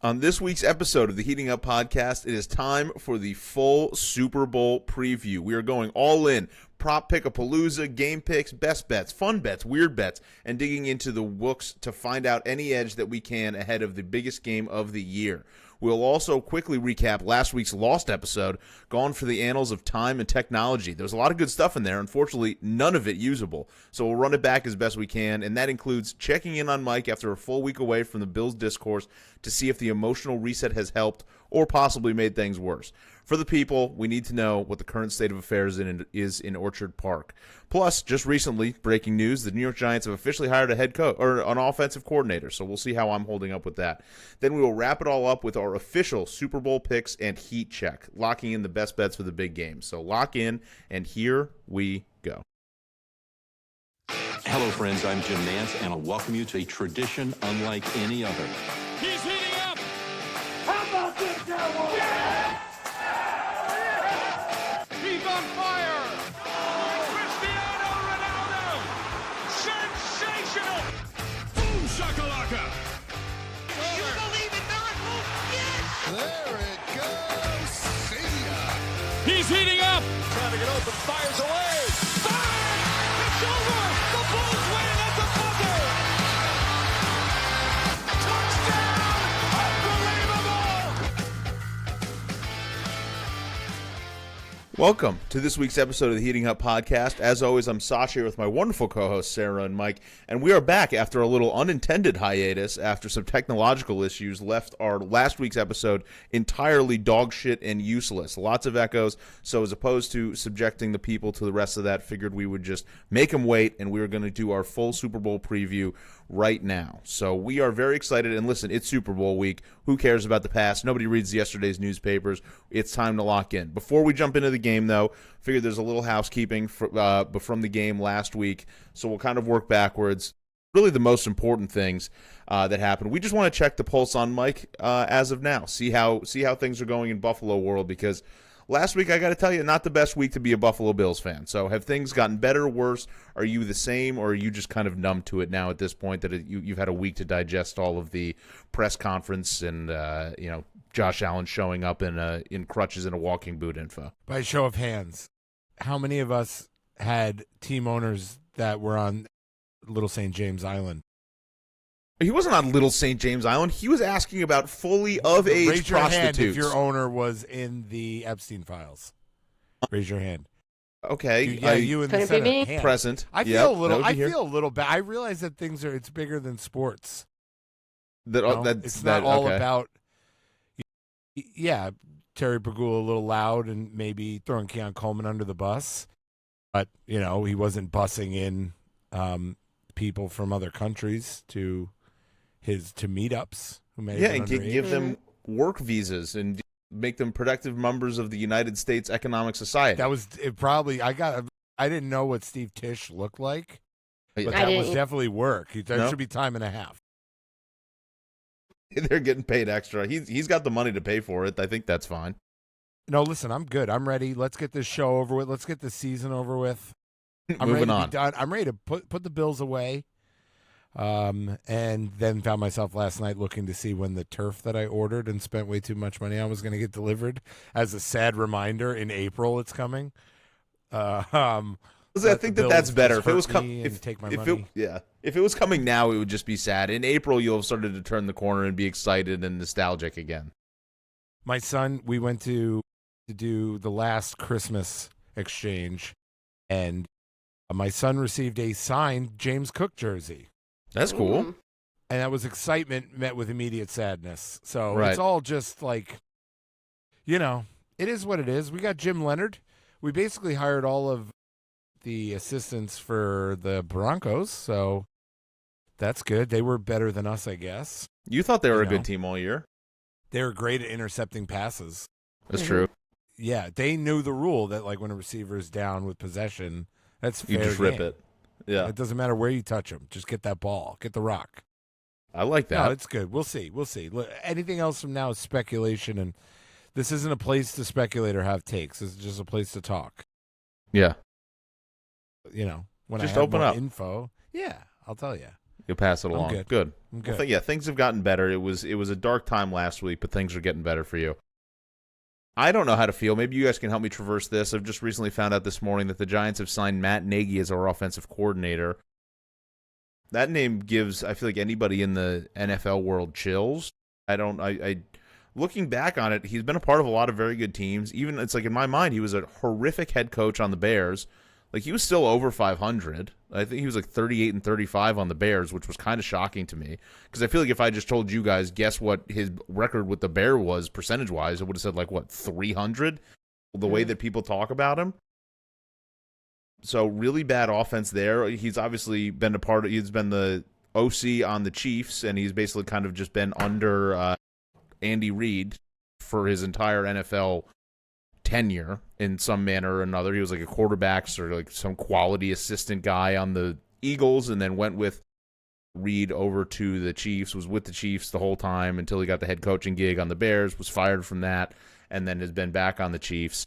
On this week's episode of the Heating Up Podcast, it is time for the full Super Bowl preview. We are going all in. Prop pick-a-palooza, game picks, best bets, fun bets, weird bets, and digging into the books to find out any edge that we can ahead of the biggest game of the year. We'll also quickly recap last week's Lost episode, Gone for the Annals of Time and Technology. There was a lot of good stuff in there. Unfortunately, none of it usable. So we'll run it back as best we can, and that includes checking in on Mike after a full week away from the Bills Discourse to see if the emotional reset has helped or possibly made things worse. For the people, we need to know what the current state of affairs is in Orchard Park. Plus, just recently, breaking news, the New York Giants have officially hired a head coach or an offensive coordinator, so we'll see how I'm holding up with that. Then we will wrap it all up with our official Super Bowl picks and heat check, locking in the best bets for the big game. So lock in, and here we go. Hello, friends. I'm Jim Nance, and I'll welcome you to a tradition unlike any other. He's heating up! How about this, Cowboys? Yeah! He's on fire! Cristiano Ronaldo! Sensational! Boom shakalaka! You believe in miracles? Yes! There it goes. See ya. He's heating up! Trying to get open, fires away. Fire! It's over! The Bulls win at the buzzer! Touchdown! Unbelievable! Welcome to this week's episode of the Heating Up Podcast. As always, I'm Sasha here with my wonderful co-hosts Sara and Mike, and we are back after a little unintended hiatus after some technological issues left our last week's episode entirely dog shit and useless. Lots of echoes, so as opposed to subjecting the people to the rest of that, figured we would just make them wait, and we were going to do our full Super Bowl preview right now. So we are very excited, and listen, it's Super Bowl week. Who cares about the past? Nobody reads yesterday's newspapers. It's time to lock in. Before we jump into the game, though, figured there's a little housekeeping from the game last week, so we'll kind of work backwards. Really the most important things that happened. We just want to check the pulse on Mike as of now, see how things are going in Buffalo world, because last week, I got to tell you, not the best week to be a Buffalo Bills fan. So have things gotten better, worse? Are you the same, or are you just kind of numb to it now at this point that you've had a week to digest all of the press conference and Josh Allen showing up in crutches and a walking boot info? By show of hands, how many of us had team owners that were on Little St. James Island? He wasn't on Little St. James Island. He was asking about fully of-age Raise your prostitutes. hand if your owner was in the Epstein files. Raise your hand. Okay. You and the Couldn't be Senate. me. Hand. Present. I Yep, feel a little. that would I be here. feel a little bad. I realize that it's bigger than sports. That, You know? It's not all okay. about. Yeah, Terry Pagula a little loud and maybe throwing Keon Coleman under the bus, but he wasn't bussing in people from other countries to meetups who may have and been underage. give them work visas and make them productive members of the United States Economic Society. That was it. Probably I didn't know what Steve Tisch looked like, but I that was didn't. definitely work. There No? should be time and a half. They're getting paid extra. He's got the money to pay for it. I think that's fine. No, listen, I'm good. I'm ready. Let's get this show over with. Let's get this season over with. I'm Moving ready to on. be done. I'm ready to put the Bills away. And then found myself last night looking to see when the turf that I ordered and spent way too much money on was going to get delivered. As a sad reminder, in April it's coming. I think that's better. If it was take my if money. if it was coming now, it would just be sad. In April, you'll have started to turn the corner and be excited and nostalgic again. My son, we went to do the last Christmas exchange, and my son received a signed James Cook jersey. That's cool. Mm. And that was excitement met with immediate sadness. So Right. It's all just like, it is what it is. We got Jim Leonard. We basically hired all of the assistants for the Broncos, so that's good. They were better than us, I guess. You thought they were a know. good team all year. They were great at intercepting passes. That's true. Yeah, they knew the rule that like when a receiver is down with possession, that's You fair just rip game. it. Yeah, It doesn't matter where you touch them. Just get that ball. Get the rock. I like that. No, it's good. We'll see. Look, anything else from now is speculation, and this isn't a place to speculate or have takes. This is just a place to talk. Yeah. When Just I have open more up. info, yeah, I'll tell you. You'll pass it along. Good. I'm Well, good. yeah, things have gotten better. It was a dark time last week, but things are getting better for you. I don't know how to feel. Maybe you guys can help me traverse this. I've just recently found out this morning that the Giants have signed Matt Nagy as our offensive coordinator. That name gives, I feel like, anybody in the NFL world chills. Looking back on it, he's been a part of a lot of very good teams. Even, it's like in my mind, he was a horrific head coach on the Bears. Like, he was still over 500. I think he was like 38-35 on the Bears, which was kind of shocking to me. Because I feel like if I just told you guys, guess what his record with the Bear was percentage-wise, I would have said, like, what, 300? The way that people talk about him. So, really bad offense there. He's obviously been he's been the OC on the Chiefs, and he's basically kind of just been under Andy Reid for his entire NFL tenure in some manner or another. He was like a quarterbacks or like some quality assistant guy on the Eagles, and then went with Reid over to the Chiefs, was with the Chiefs the whole time until he got the head coaching gig on the Bears, was fired from that, and then has been back on the Chiefs.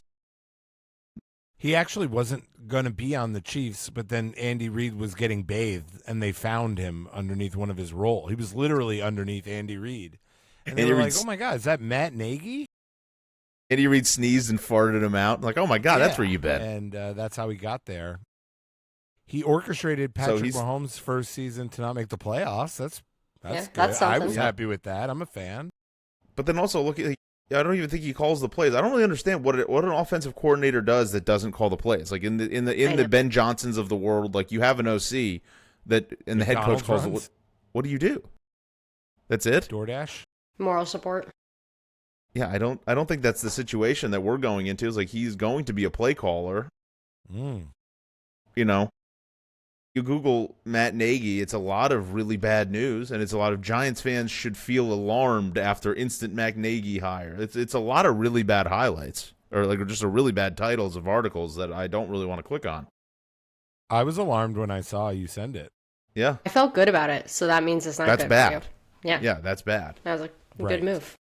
He actually wasn't going to be on the Chiefs, but then Andy Reid was getting bathed, and they found him underneath one of his roll. He was literally underneath Andy Reid. And they were like, oh, my God, is that Matt Nagy? Andy Reid sneezed and farted him out. Like, oh, my God, that's where you bet. And that's how he got there. He orchestrated Patrick Mahomes' first season to not make the playoffs. That's good. That's I was happy with that. I'm a fan. But then also, look at I don't even think he calls the plays. I don't really understand what an offensive coordinator does that doesn't call the plays. Like in the Ben Johnsons of the world, like you have an OC and the head coach calls it. What do you do? That's it? DoorDash? Moral support. Yeah, I don't think that's the situation that we're going into. It's like he's going to be a play caller. You know, you Google Matt Nagy, it's a lot of really bad news, and it's a lot of Giants fans should feel alarmed after instant Matt Nagy hire. It's a lot of really bad highlights, or like just a really bad titles of articles that I don't really want to click on. I was alarmed when I saw you send it. Yeah. I felt good about it, so that means it's not that's good bad. for you. Yeah. Yeah, that's bad. That was a good move.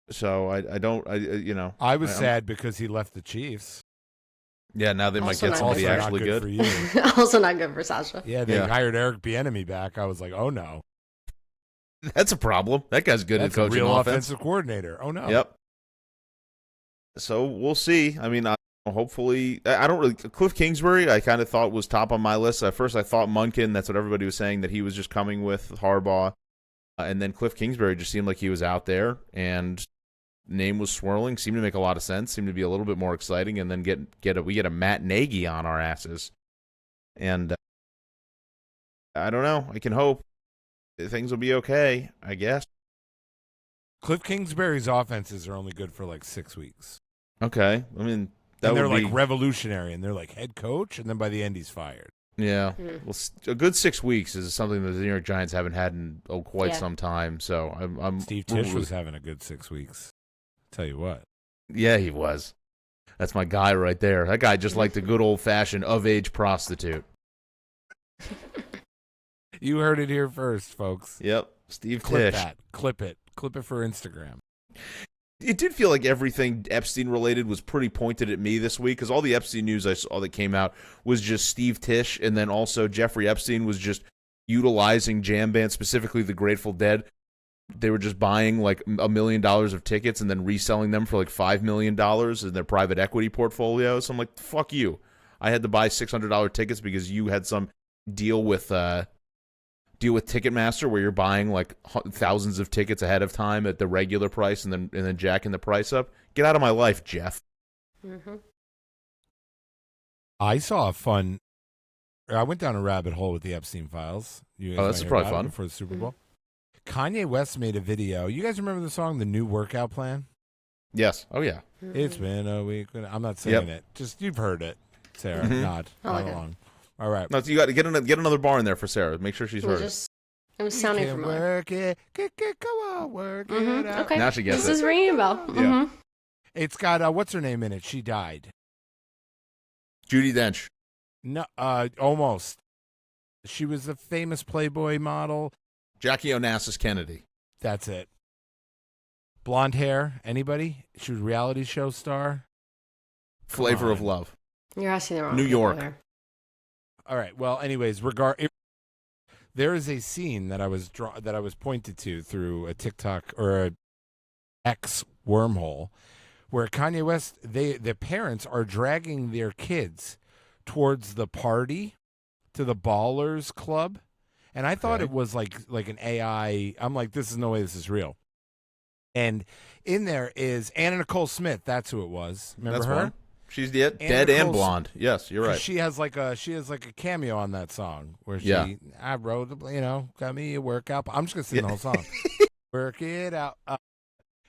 So I was sad because he left the Chiefs. Yeah, now they might get somebody actually good. For you. Also not good for Sasha. Yeah, they hired Eric Bieniemy back. I was like, oh no. That's a problem. That guy's good at coaching a real offense. offensive coordinator. Oh no. Yep. So we'll see. I mean, hopefully, I don't really. Cliff Kingsbury, I kind of thought was top on my list. At first, I thought Munkin. That's what everybody was saying, that he was just coming with Harbaugh, and then Cliff Kingsbury just seemed like he was out there, and name was swirling. Seemed to make a lot of sense. Seemed to be a little bit more exciting, and then we get a Matt Nagy on our asses, and I don't know. I can hope things will be okay, I guess. Cliff Kingsbury's offenses are only good for like 6 weeks. Okay. I mean, they're like revolutionary, and they're like head coach, and then by the end he's fired. Yeah. Well, a good 6 weeks is something that the New York Giants haven't had in quite some time. So I'm Steve Tisch was having a good 6 weeks. Tell you what. Yeah, he was. That's my guy right there. That guy just liked a good old-fashioned of-age prostitute. You heard it here first, folks. Yep. Steve Clip Tisch. that. Clip it. Clip it for Instagram. It did feel like everything Epstein-related was pretty pointed at me this week, because all the Epstein news I saw that came out was just Steve Tisch, and then also Jeffrey Epstein was just utilizing jam bands, specifically the Grateful Dead. They were just buying like $1 million of tickets and then reselling them for like $5 million in their private equity portfolio. So I'm like, fuck you. I had to buy $600 tickets because you had some deal with Ticketmaster where you're buying like thousands of tickets ahead of time at the regular price and then jacking the price up. Get out of my life, Jeff. Mm-hmm. I saw I went down a rabbit hole with the Epstein files. You guys that's probably fun. For the Super Bowl. Kanye West made a video. You guys remember the song, The New Workout Plan? Yes. Oh, yeah. Mm-hmm. It's been a week. I'm not singing it. Just, you've heard it, Sarah. Nod along. All right. No, so you got to get another bar in there for Sarah. Make sure she's heard it. It was sounding You can familiar. Work it. Come on, work it out. Okay. Now she gets This is ringing a bell. Yeah. Mm-hmm. It's got, what's her name in it? She died. Judi Dench. No, almost. She was a famous Playboy model. Jackie Onassis Kennedy. That's it. Blonde hair. Anybody? She was a reality show star. Flavor of Love. You're asking the wrong New people York. there. All right. Well, anyways, There is a scene that I was pointed to through a TikTok or a X wormhole where Kanye West, the parents are dragging their kids towards the party to the Ballers Club. And I thought it was like an AI. I'm like, this is no way this is real. And in there is Anna Nicole Smith. That's who it was. Remember That's her? one. She's dead and blonde. Yes, you're right. She has like a cameo on that song where I wrote, got me a workout. I'm just gonna sing the whole song. Work it out.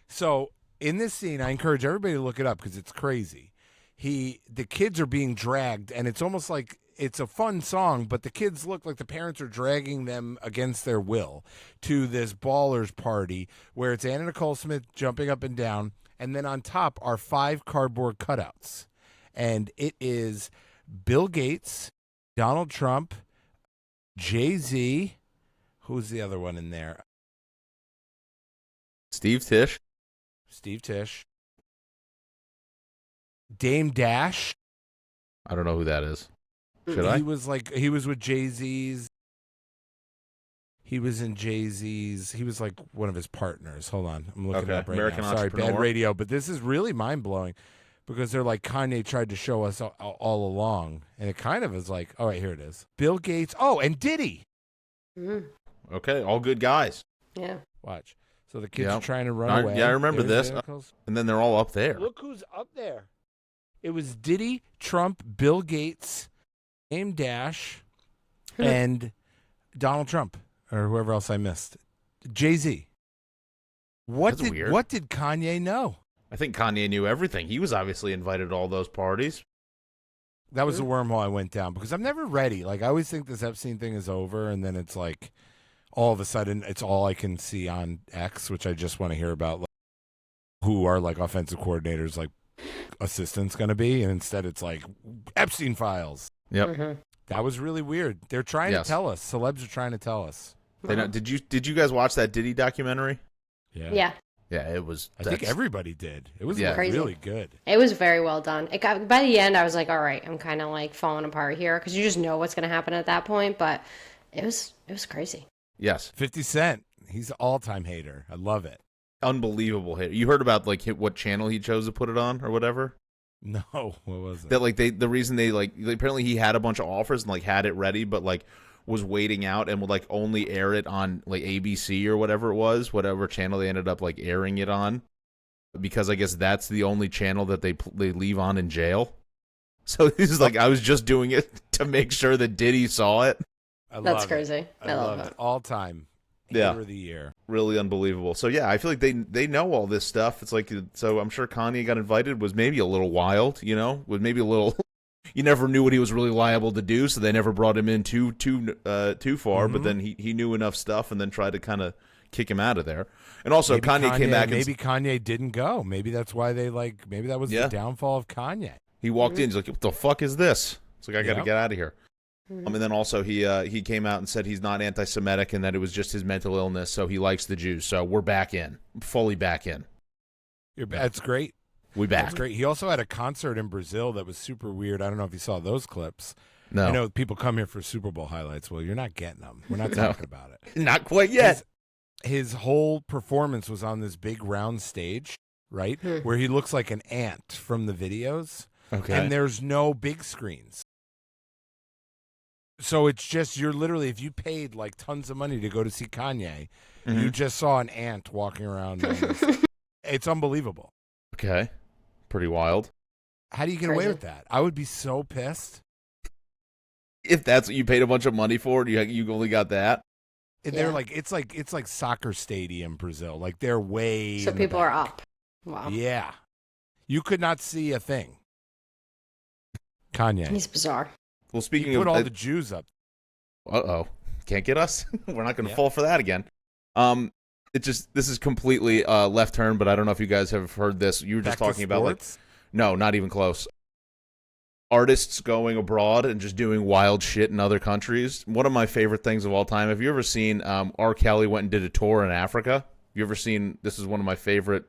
So in this scene, I encourage everybody to look it up because it's crazy. The kids are being dragged, and it's almost like it's a fun song, but the kids look like the parents are dragging them against their will to this ballers party where it's Anna Nicole Smith jumping up and down, and then on top are 5 cardboard cutouts. And it is Bill Gates, Donald Trump, Jay-Z. Who's the other one in there? Steve Tish. Dame Dash. I don't know who that is. Should I? He was with Jay-Z's. He was in Jay-Z's. He was like one of his partners. Hold on. I'm looking it up right American now. Sorry, Entrepreneur. bad radio, but this is really mind-blowing because they're like, Kanye tried to show us all along. And it kind of is like, all right, here it is. Bill Gates. Oh, and Diddy. Mm. Okay, all good guys. Yeah. Watch. So the kids are trying to run away. Yeah, I remember There's this. And then they're all up there. Look who's up there. It was Diddy, Trump, Bill Gates, Dame Dash, and Donald Trump, or whoever else I missed. Jay-Z. What That's weird. What did Kanye know? I think Kanye knew everything. He was obviously invited to all those parties. That was the wormhole I went down because I'm never ready. Like, I always think this Epstein thing is over, and then it's like all of a sudden it's all I can see on X, which I just want to hear about, like, who are like offensive coordinators, like assistants going to be, and instead it's like Epstein files. Yep. Mm-hmm. That was really weird. They're trying to tell us. Celebs are trying to tell us. They know, did you guys watch that Diddy documentary? Yeah. Yeah, it was. I think everybody did. It was Crazy. really good. It was very well done. It got, by the end, I was like, all right, I'm kind of like falling apart here because you just know what's going to happen at that point. But it was crazy. Yes. 50 Cent. He's an all-time hater. I love it. Unbelievable hit. You heard about like what channel he chose to put it on or whatever? No, what was it? That like the reason they apparently he had a bunch of offers and like had it ready, but like was waiting out and would like only air it on like ABC or whatever it was, whatever channel they ended up like airing it on, because I guess that's the only channel that they leave on in jail. So he's like, I was just doing it to make sure that Diddy saw it. That's crazy. I love it. All time. Yeah. Hater of the year. Really unbelievable. So yeah, I feel like they know all this stuff. It's like, so I'm sure Kanye got invited was maybe a little wild, was maybe a little. You never knew what he was really liable to do, so they never brought him in too far. Mm-hmm. But then he knew enough stuff, and then tried to kind of kick him out of there. And also, maybe Kanye came back. Maybe Kanye didn't go. Maybe that's why maybe that was the downfall of Kanye. He walked in. He's like, "What the fuck is this?" It's like, I got to get out of here. And then also he came out and said he's not anti-Semitic and that it was just his mental illness. So he likes the Jews. So we're back in, fully back in. That's great. We back. That's great. He also had a concert in Brazil that was super weird. I don't know if you saw those clips. No. I know people come here for Super Bowl highlights. Well, you're not getting them. We're not talking about it. Not quite yet. His whole performance was on this big round stage, right? Where he looks like an ant from the videos. Okay. And there's no big screens. So it's just, you're literally, if you paid like tons of money to go to see Kanye, you just saw an ant walking around. It's unbelievable. Okay. Pretty wild. How do you get away with that? I would be so pissed. If that's what you paid a bunch of money for, you only got that. And they're like, it's like soccer stadium Brazil. Like they're way. So people are up. Wow. Yeah. You could not see a thing. Kanye. He's bizarre. Well, speaking he put of all the Jews up. Can't get us. We're not going to fall for that again. This is completely left turn, but I don't know if you guys have heard this. You were just talking about like, no, not even close. Artists going abroad and just doing wild shit in other countries. One of my favorite things of all time. Have you ever seen R. Kelly went and did a tour in Africa? You ever seen? This is one of my favorite,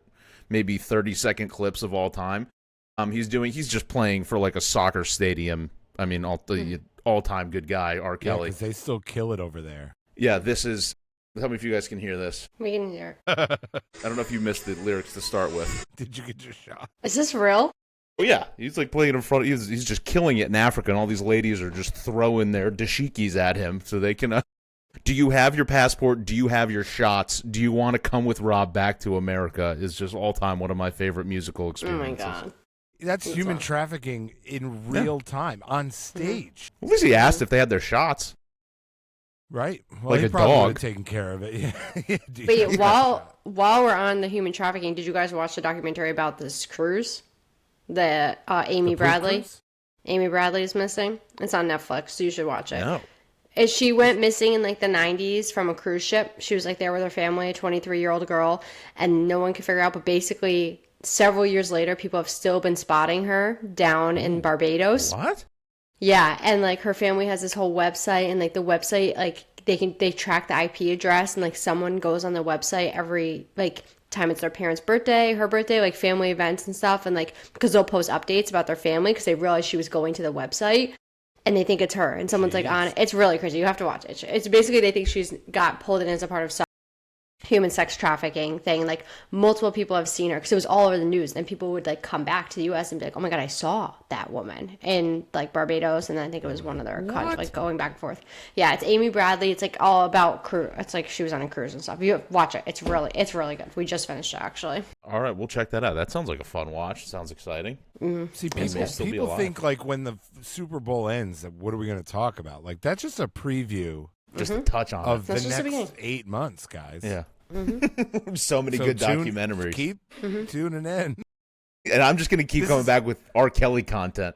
maybe 30-second clips of all time. He's just playing for like a soccer stadium. I mean, all-time good guy, R. Kelly. Because they still kill it over there. Yeah, this is. Tell me if you guys can hear this. We can hear. I don't know if you missed the lyrics to start with. Did you get your shot? Is this real? Oh yeah, he's like playing in front. He's just killing it in Africa, and all these ladies are just throwing their dashikis at him so they can. Do you have your passport? Do you have your shots? Do you want to come with Rob back to America? Is just all time one of my favorite musical Oh experiences. my god. That's human trafficking in real time on stage. At least he asked if they had their shots. Right. Well, Like he a probably dog. would have taken care of it. Yeah. Dude, Wait, you got while shot. while we're on the human trafficking, did you guys watch the documentary about this cruise? The Amy The Bradley. Poop Amy Bradley is missing. It's on Netflix, so you should watch it. No. She went missing in like the 90s from a cruise ship. She was like there with her family, a 23-year-old girl, and no one could figure out. But basically, several years later, people have still been spotting her down in Barbados. What? Yeah, and like her family has this whole website, and like the website, like they track the IP address, and like someone goes on the website every like time it's their parents' birthday, her birthday, like family events and stuff, and like because they'll post updates about their family because they realize she was going to the website, and they think it's her, and someone's like on it. It's really crazy. You have to watch it. It's basically they think she's got pulled in as a part of some human sex trafficking thing. Like multiple people have seen her because it was all over the news, and people would like come back to the U.S. and be like, "Oh my god, I saw that woman in like Barbados," and I think it was one of their countries, like going back and forth. Yeah, it's Amy Bradley. It's like all about crew. It's like she was on a cruise and stuff. You watch it. It's really good. We just finished it actually. All right, we'll check that out. That sounds like a fun watch. Sounds exciting. See, may still be people alive. think like when the Super Bowl ends, what are we going to talk about? Like that's just a preview Just a touch on of That's the just the next beginning. 8 months, guys. it. Yeah. So many So good tune- documentaries. Keep tuning in. And I'm just going to keep This coming is- back with R. Kelly content.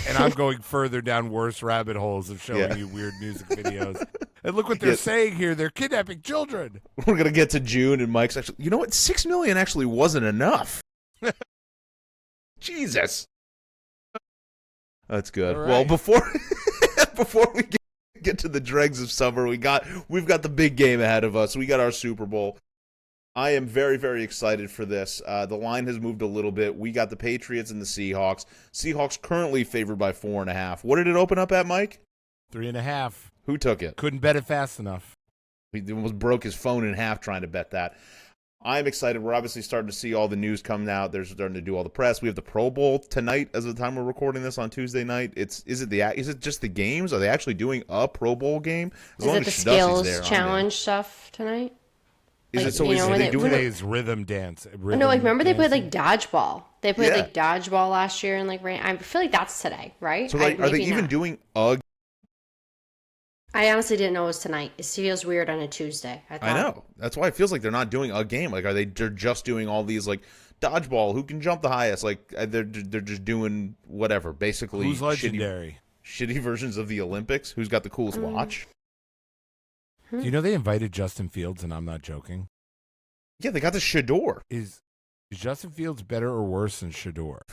And I'm going further down worse rabbit holes of showing Yeah. you weird music videos. And look what they're Yeah. saying here. They're kidnapping children. We're going to get to June, and Mike's actually... You know what? 6 million actually wasn't enough. Jesus. That's good. All Well, right. before we get to the dregs of summer, we've got the big game ahead of us. We got our Super Bowl. I am very, very excited for this. The line has moved a little bit. We got the Patriots and the Seahawks. Seahawks currently favored by 4.5. What did it open up at, Mike? 3.5. Who took it? Couldn't bet it fast enough. He almost broke his phone in half trying to bet that. I'm excited. We're obviously starting to see all the news coming out. They're starting to do all the press. We have the Pro Bowl tonight as of the time we're recording this on Tuesday night. Is it just the games? Are they actually doing a Pro Bowl game? As Is long it the as Shadussy's skills there, I'm challenge stuff tonight? in. Is like, it so? you Is know, it when they they- doing when it? Today's rhythm dance. Rhythm No, like remember they played dancing. like dodgeball. They played Yeah. like dodgeball last year and like I feel like that's today, right? So like, are they maybe even not. doing a? I honestly didn't know it was tonight. It feels weird on a Tuesday. I thought. know. That's why it feels like they're not doing a game. Like, they're just doing all these like dodgeball? Who can jump the highest? Like they're just doing whatever. Basically, Who's legendary? shitty versions of the Olympics. Who's got the coolest watch? Do you know they invited Justin Fields, and I'm not joking? Yeah, they got the Shador. Is Justin Fields better or worse than Shador?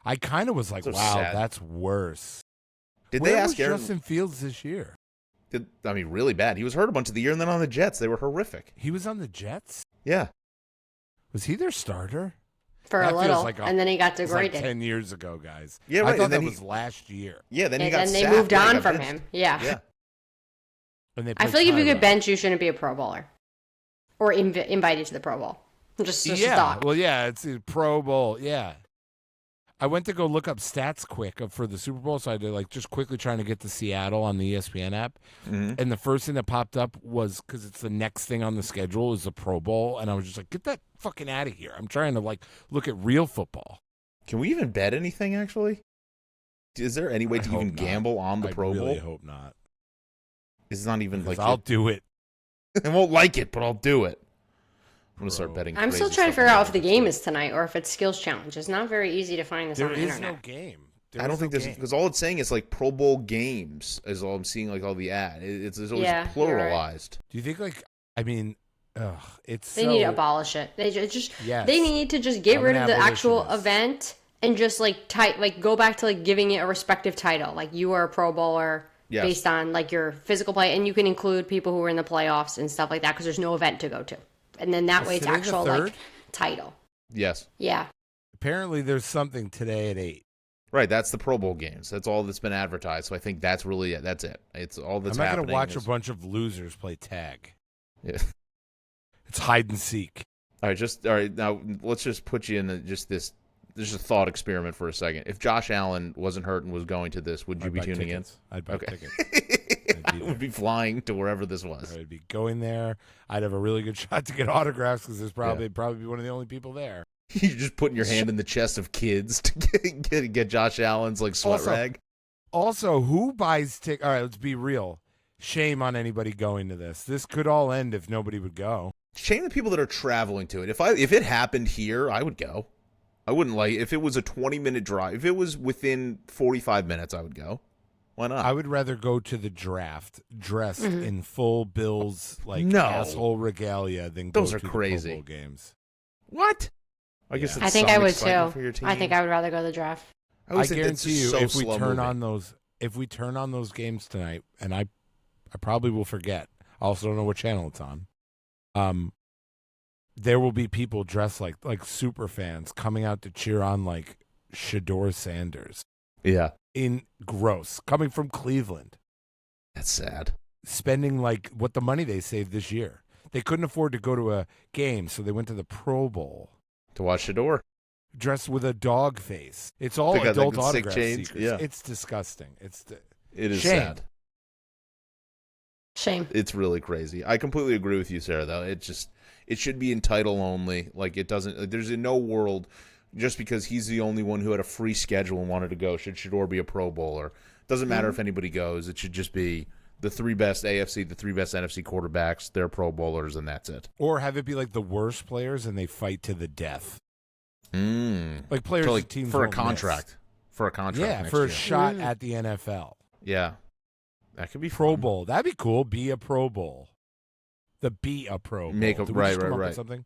I kind of was like, So wow, sad. that's worse. Did Where they was ask Aaron? Justin Fields this year? I mean, really bad. He was hurt a bunch of the year, and then on the Jets, they were horrific. He was on the Jets? Yeah. Was he their starter? For That a feels little, like and then he got It was like degraded. 10 years ago, guys. Yeah, I right, thought and that then was last year. Yeah, then he And got then they sacked. moved Yeah, he on got from benched. him. Yeah. Yeah. And they I played feel like if you Tyler. get benched, you shouldn't be a Pro Bowler or invited to the Pro Bowl. Just a Yeah, thought. well, yeah, it's a Pro Bowl. Yeah. I went to go look up stats quick for the Super Bowl, so I did like just quickly trying to get to Seattle on the ESPN app. Mm-hmm. And the first thing that popped up was because it's the next thing on the schedule is the Pro Bowl, and I was just like, get that fucking out of here! I'm trying to like look at real football. Can we even bet anything, actually? Is there any way I to hope even not. gamble on the I Pro really Bowl? hope not. It's not even Because like I'll do it. I won't like it, but I'll do it. I'm gonna start Bro. betting. I'm still crazy trying to stuff figure on out if the it. game is tonight or if it's skills challenge. It's not very easy to find this There on the is internet. no game. I don't think this there's because all it's saying is like Pro Bowl games is all I'm seeing. Like all the ad, it's always Yeah, you're right. pluralized. Do you think like I mean, it's They so, need to abolish it. They just Yes. they need to just get I'm rid an of the actual abolitionist. event and just like go back to like giving it a respective title. Like you are a Pro Bowler Yes. based on like your physical play, and you can include people who are in the playoffs and stuff like that because there's no event to go to, and then that Is way it's today the actual third? like title. Yes. Yeah. Apparently, there's something today at 8. Right, that's the Pro Bowl games. That's all that's been advertised. So I think that's really it. That's it. It's all that's happening. I'm not going to watch a bunch of losers play tag. Yeah. It's hide and seek. All right. Now let's just put you in just this. This is a thought experiment for a second. If Josh Allen wasn't hurt and was going to this, would you be tuning in? I'd buy tickets. I would be flying to wherever this was. I'd be going there. I'd have a really good shot to get autographs because there's probably be one of the only people there. You're just putting your hand in the chest of kids to get Josh Allen's like sweat rag. Also, who buys tickets? All right, let's be real. Shame on anybody going to this. This could all end if nobody would go. Shame the people that are traveling to it. If it happened here, I would go. I wouldn't if it was a 20-minute drive. If it was within 45 minutes, I would go. Why not? I would rather go to the draft dressed in full Bills asshole regalia than those go are to crazy. the Pro Bowl games. What? I guess it's I think some I would excitement too. for your team. I think I would rather go to the draft. I guarantee you, so if we slow turn moving. on those games tonight, and I probably will forget. I also don't know what channel it's on. There will be people dressed like super fans coming out to cheer on like Shador Sanders. Yeah, coming from Cleveland. that's sad. Spending like what the money they saved this year. They couldn't afford to go to a game, so they went to the Pro Bowl. To watch Shador. Dressed with a dog face. It's all They got, adult like, the sick autograph chains. seekers. Yeah. It's disgusting. It is Shame. sad. Shame. It's really crazy. I completely agree with you, Sarah, though. It should be in title only. Like, it doesn't, there's in no world, just because he's the only one who had a free schedule and wanted to go, should Shador be a Pro Bowler. Doesn't matter if anybody goes. It should just be the three best AFC, the three best NFC quarterbacks, they're Pro Bowlers, and that's it. Or have it be like the worst players and they fight to the death. Like players So, the like, teams for a won't miss. contract. For a contract. Yeah, next for a year. shot at the NFL. Yeah. That could be Pro fun. Bowl. That'd be cool. Be a Pro Bowl. Be a Pro Bowl. Make a- Did we right, just come right, up with right. something?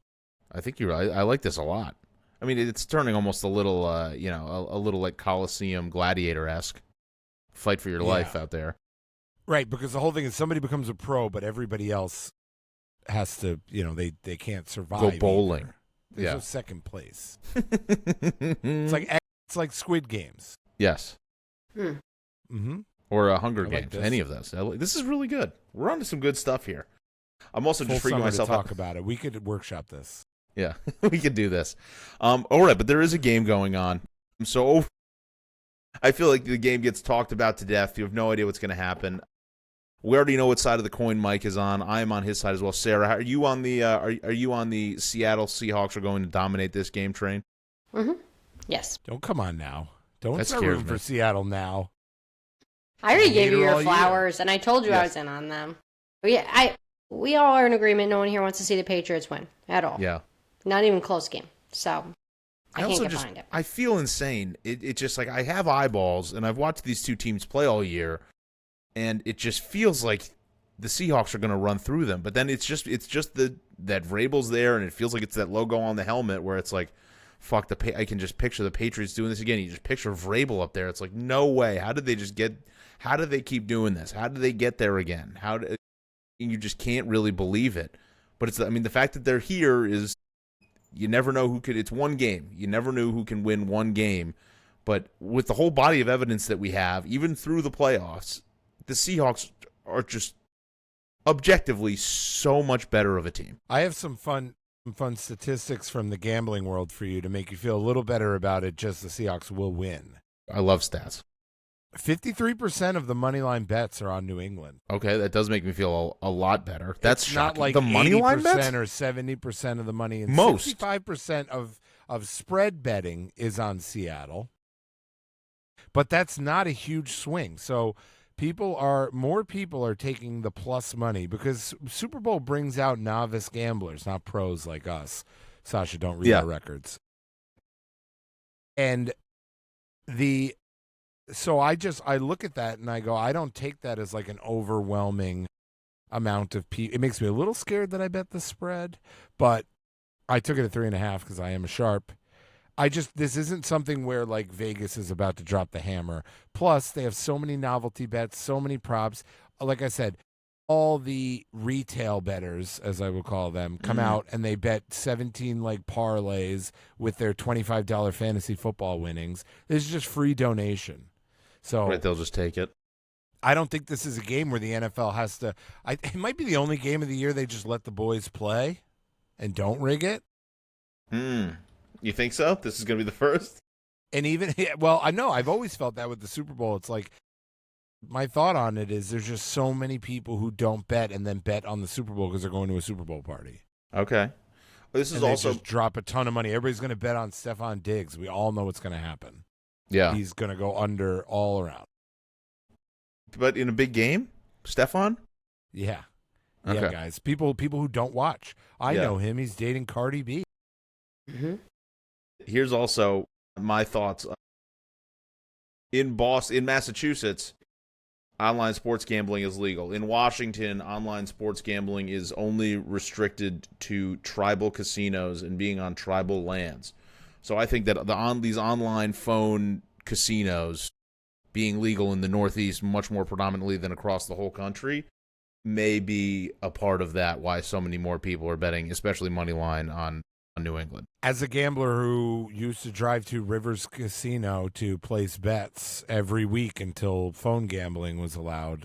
I think you're right. I like this a lot. I mean, it's turning almost a little, a little like Coliseum Gladiator-esque. Fight for your life out there. Right, because the whole thing is somebody becomes a pro, but everybody else has to, they can't survive. Go bowling. Either. There's Yeah. no second place. It's like Squid Games. Yes. Mm-hmm. Or Hunger I like Games. this. Any of those. This is really good. We're on to some good stuff here. I'm also Full just freaking summer myself to talk out. about it. We could workshop this. Yeah, we could do this. All right, but there is a game going on. So I feel like the game gets talked about to death. You have no idea what's going to happen. We already know what side of the coin Mike is on. I am on his side as well. Sarah, are you on the are you on the Seattle Seahawks are going to dominate this game train? Mm-hmm. Yes. Don't come on now. Don't That start scares rooting me. for Seattle now. I already gave you Hater all your year. flowers, and I told you I Yes. was in on them. But yeah, we all are in agreement. No one here wants to see the Patriots win at all. Yeah. Not even close game. So I can't also get just behind it. I feel insane. It's just like I have eyeballs and I've watched these two teams play all year, and it just feels like the Seahawks are going to run through them. But then it's just that Vrabel's there, and it feels like it's that logo on the helmet where it's like, fuck I can just picture the Patriots doing this again. You just picture Vrabel up there. It's like, no way. How did they keep doing this? How did they get there again? You just can't really believe it. But the fact that they're here is, you never know who could. It's one game. You never knew who can win one game. But with the whole body of evidence that we have, even through the playoffs, the Seahawks are just objectively so much better of a team. I have some fun statistics from the gambling world for you to make you feel a little better about it. Just the Seahawks will win. I love stats. 53% of the money line bets are on New England. Okay, that does make me feel a lot better. That's It's not shocking. like the money 80% line bets? or 70% of the money. And Most. 65% of spread betting is on Seattle. But that's not a huge swing. So more people are taking the plus money because Super Bowl brings out novice gamblers, not pros like us. Sasha, don't read our records. And so I look at that and I go, I don't take that as like an overwhelming amount of people. It makes me a little scared that I bet the spread, but I took it at 3.5 because I am a sharp. This isn't something where like Vegas is about to drop the hammer. Plus, they have so many novelty bets, so many props. Like I said, all the retail bettors, as I will call them, come out and they bet 17 like parlays with their $25 fantasy football winnings. This is just free donation. So Right, they'll just take it. I don't think this is a game where the NFL has to. It might be the only game of the year they just let the boys play and don't rig it. You think so? This is going to be the first? And even, well, I know I've always felt that with the Super Bowl. It's like, my thought on it is there's just so many people who don't bet and then bet on the Super Bowl because they're going to a Super Bowl party. Okay. Well, this is and they also just drop a ton of money. Everybody's going to bet on Stephon Diggs. We all know what's going to happen. Yeah. He's going to go under all around. But in a big game, Stephon? Yeah. Okay. Yeah, guys. People who don't watch. I Yeah. know him. He's dating Cardi B. Mm-hmm. Here's also my thoughts. In Massachusetts, online sports gambling is legal. In Washington, online sports gambling is only restricted to tribal casinos and being on tribal lands. So I think that these online phone casinos being legal in the Northeast much more predominantly than across the whole country may be a part of that, why so many more people are betting, especially money line on New England. As a gambler who used to drive to Rivers Casino to place bets every week until phone gambling was allowed.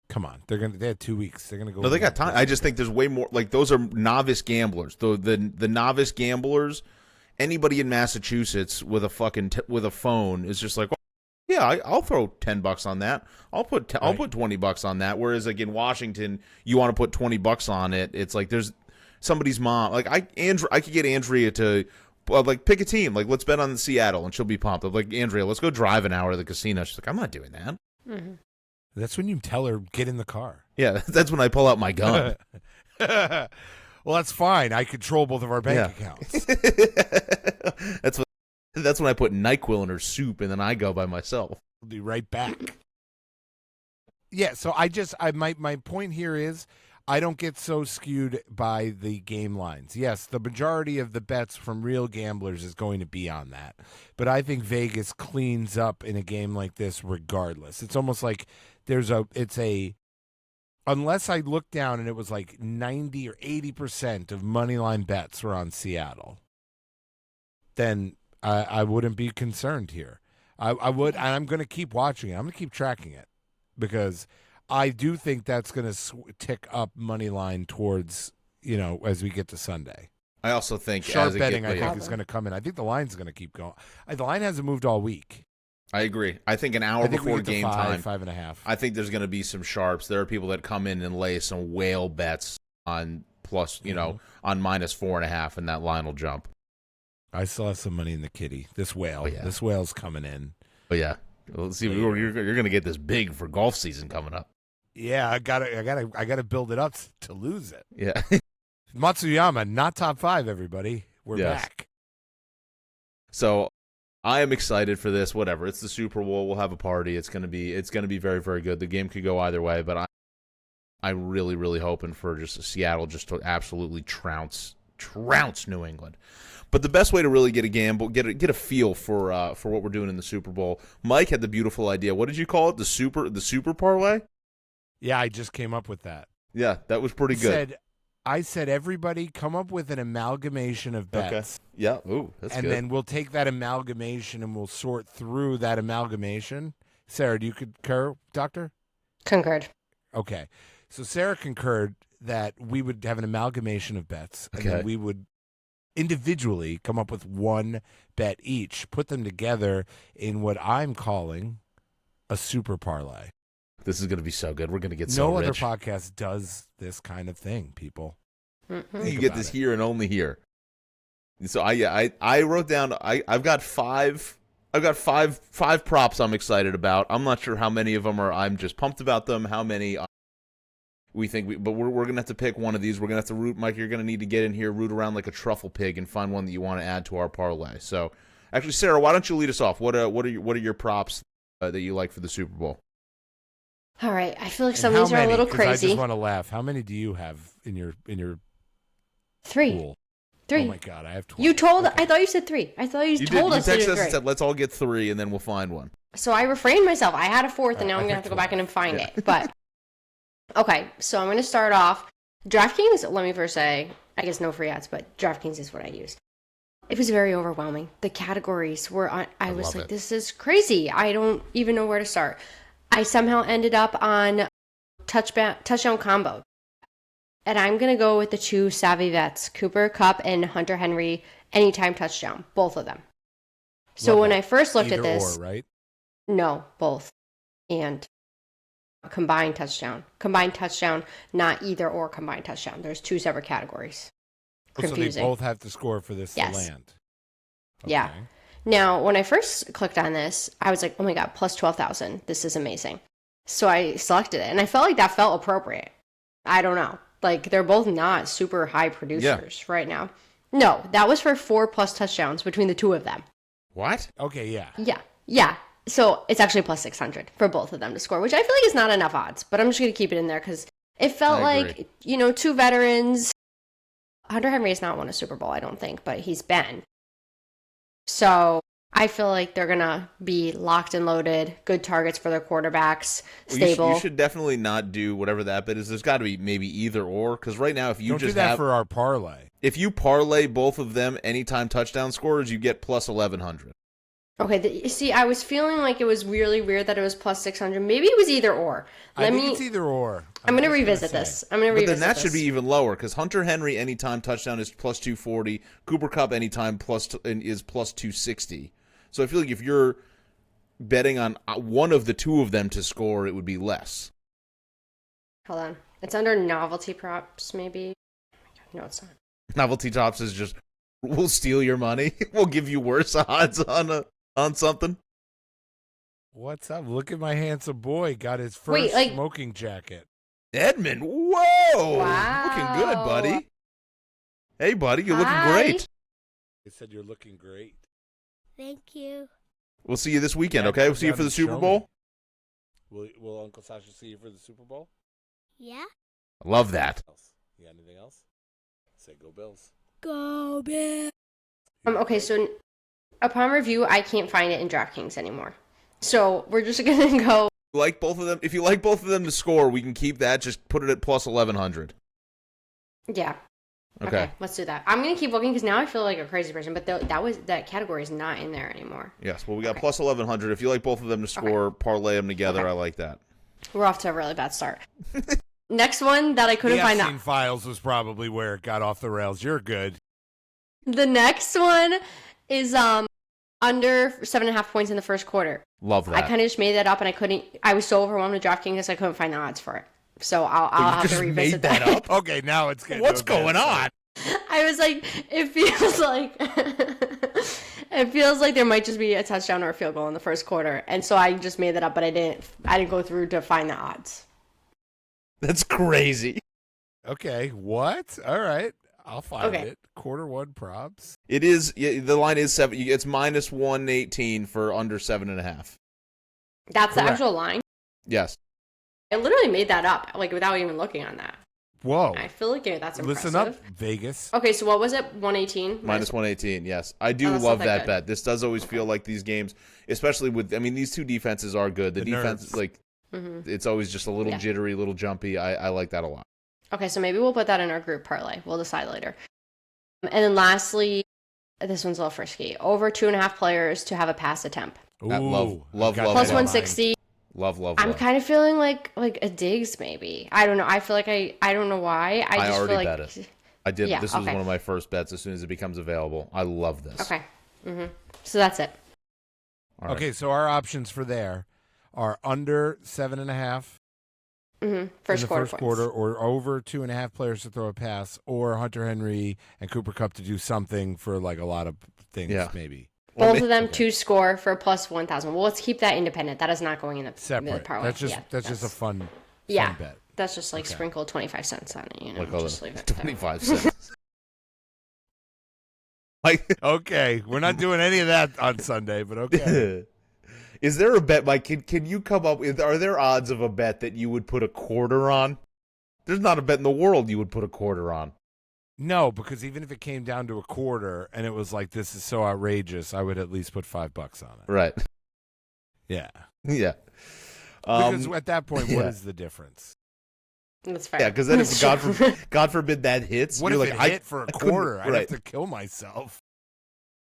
Come on, they had 2 weeks. They're gonna go. No, they got time. I just think there's way more. Like, those are novice gamblers. The novice gamblers. Anybody in Massachusetts with a with a phone is just like, yeah, I'll throw $10 on that. I'll put $20 on that. Whereas like in Washington, you want to put $20 on it. It's like there's somebody's mom. Like I could get Andrea to like pick a team. Like, let's bet on Seattle, and she'll be pumped. I'm like, Andrea, let's go drive an hour to the casino. She's like, I'm not doing that. Mm-hmm. That's when you tell her, get in the car. Yeah, that's when I pull out my gun. Well, that's fine. I control both of our bank accounts. That's when I put NyQuil in her soup, and then I go by myself. I'll be right back. Yeah, so my point here is I don't get so skewed by the game lines. Yes, the majority of the bets from real gamblers is going to be on that. But I think Vegas cleans up in a game like this regardless. It's almost like unless I looked down and it was like 90 or 80% of moneyline bets were on Seattle, then I wouldn't be concerned here. I would, and I'm going to keep watching it. I'm going to keep tracking it because I do think that's going to tick up money line towards, as we get to Sunday. I also think sharp betting, I think, is going to come in. I think the line's going to keep going. The line hasn't moved all week. I agree. I think an hour before game time, 5.5. I think there's going to be some sharps. There are people that come in and lay some whale bets on plus, on minus 4.5, and that line will jump. I still have some money in the kitty. This whale, This whale's coming in. But yeah, let's see. You're going to get this big for golf season coming up. Yeah, I gotta build it up to lose it. Yeah, Matsuyama, not top 5. Everybody, we're back. So I am excited for this. Whatever, it's the Super Bowl. We'll have a party. It's gonna be very, very good. The game could go either way, but I'm really, really hoping for just Seattle just to absolutely trounce New England. But the best way to really get a gamble, get a feel for what we're doing in the Super Bowl. Mike had the beautiful idea. What did you call it? The Super Parlay? Yeah, I just came up with that. Yeah, that was pretty good. I said everybody come up with an amalgamation of bets. Okay. Yeah. Ooh, that's good. And then we'll take that amalgamation and we'll sort through that amalgamation. Sarah, do you concur, Doctor? Concurred. Okay. So Sarah concurred that we would have an amalgamation of bets, and then we would individually come up with one bet each, put them together in what I'm calling a super parlay. This is going to be so good. We're going to get so rich. No other podcast does this kind of thing, people. Mm-hmm. You get this here and only here. So I wrote down. I've got five props I'm excited about. I'm not sure how many of them are. I'm just pumped about them. How many we think but we're going to have to pick one of these. We're going to have to root. Mike, you're going to need to get in here, root around like a truffle pig, and find one that you want to add to our parlay. So, actually, Sarah, why don't you lead us off? What are your props that you like for the Super Bowl? All right. I feel like some of these are a little crazy. I just want to laugh. How many do you have in your 3. pool? 3. Oh my God, I have 20. You told. I thought you said 3. I thought you told us to do 3. You texted us and said, let's all get 3, and then we'll find one. So I refrained myself. I had a 4th, and now I'm gonna have to go back in and find it. But Okay, so I'm going to start off. DraftKings, let me first say, I guess no free ads, but DraftKings is what I use. It was very overwhelming. The categories were on, I was like, this is crazy. I don't even know where to start. I somehow ended up on touchdown combo. And I'm going to go with the two savvy vets, Cooper Kupp and Hunter Henry, anytime touchdown, both of them. So when I first looked at this, or, right? No, both. And combined touchdown, not either or combined touchdown. There's two separate categories. Confusing. So they both have to score for this to land. Okay. Yeah. Now, when I first clicked on this, I was like, oh my God, plus 12,000. This is amazing. So I selected it, and I felt like that felt appropriate. I don't know. Like, they're both not super high producers right now. No, that was for 4+ touchdowns between the two of them. What? Okay, yeah. Yeah. So it's actually plus 600 for both of them to score, which I feel like is not enough odds, but I'm just going to keep it in there because it felt like, two veterans. Hunter Henry has not won a Super Bowl, I don't think, but he's been. So I feel like they're going to be locked and loaded, good targets for their quarterbacks, stable. You should definitely not do whatever that bit is. There's got to be maybe either or, because right now if you don't just do that have for our parlay. If you parlay both of them anytime touchdown scorers, you get plus 1,100. Okay, see, I was feeling like it was really weird that it was plus 600. Maybe it was either or. I think it's either or. I'm going to revisit this. But then that should be even lower because Hunter Henry anytime touchdown is plus 240. Cooper Kupp anytime is plus 260. So I feel like if you're betting on one of the two of them to score, it would be less. Hold on. It's under novelty props, maybe. No, it's not. Novelty props is just, we'll steal your money. We'll give you worse odds on something. What's up? Look at my handsome boy. Got his first smoking jacket. Edmund, whoa! Wow. Looking good, buddy. Hey, buddy, you're looking great. They said you're looking great. Thank you. We'll see you this weekend, okay? We'll see you for the Super Bowl. Will Uncle Sasha see you for the Super Bowl? Yeah. I love that. You got anything else? Say go Bills. Go Bills. Okay, so upon review, I can't find it in DraftKings anymore. So we're just going to go. Like both of them. If you like both of them to score, we can keep that. Just put it at plus 1,100. Yeah. Okay. Let's do that. I'm going to keep looking because now I feel like a crazy person, but that category is not in there anymore. Yes. Well, we got plus 1,100. If you like both of them to score, parlay them together. I like that. We're off to a really bad start. Next one that I couldn't find. The Epstein files was probably where it got off the rails. You're good. The next one is under 7.5 points in the first quarter. Love that. I kind of just made that up, and I was so overwhelmed with DraftKings I couldn't find the odds for it. So I'll have to revisit that up. Okay, now it's good. What's going on? I was like, it feels like there might just be a touchdown or a field goal in the first quarter, and so I just made that up, but I didn't go through to find the odds. That's crazy. Okay, what? All right, I'll find it. Quarter one props. It is. The line is 7. It's minus 118 for under 7.5. That's the actual line. Yes. I literally made that up, without even looking on that. Whoa. I feel like that's impressive. Listen up, Vegas. Okay, so what was it? 118? Minus 118, yes. I do love that bet. This does always feel like these games, especially with, these two defenses are good. The defense, it's always just a little jittery, a little jumpy. I like that a lot. Okay, so maybe we'll put that in our group parlay. We'll decide later. And then lastly, this one's a little frisky. Over 2.5 players to have a pass attempt. Ooh, love. Plus 160. Love. I'm kind of feeling like a Diggs maybe. I don't know. I feel like I don't know why. I just already feel like bet it. I did. Yeah, this was one of my first bets as soon as it becomes available. I love this. Okay. So that's it. All right. Okay, so our options for there are under 7.5 First quarter, or over 2.5 players to throw a pass, or Hunter Henry and Cooper Kupp to do something for a lot of things, maybe. Both of them to score for plus 1,000. Well, let's keep that independent. That is not going in the separate. parlay. That's just a fun bet. That's just sprinkle 25 cents on it. Just leave it 25 cents. Okay, we're not doing any of that on Sunday, but okay. Is there a bet, Mike? Can you come up with? Are there odds of a bet that you would put a quarter on? There's not a bet in the world you would put a quarter on. No, because even if it came down to a quarter and it was this is so outrageous, I would at least put $5 on it. Right. Yeah. Yeah. Because at that point, what is the difference? That's fair. Yeah, because then if That's God forbid that hits, What you're if like, it hit for a couldn't- quarter? I'd right. have to kill myself.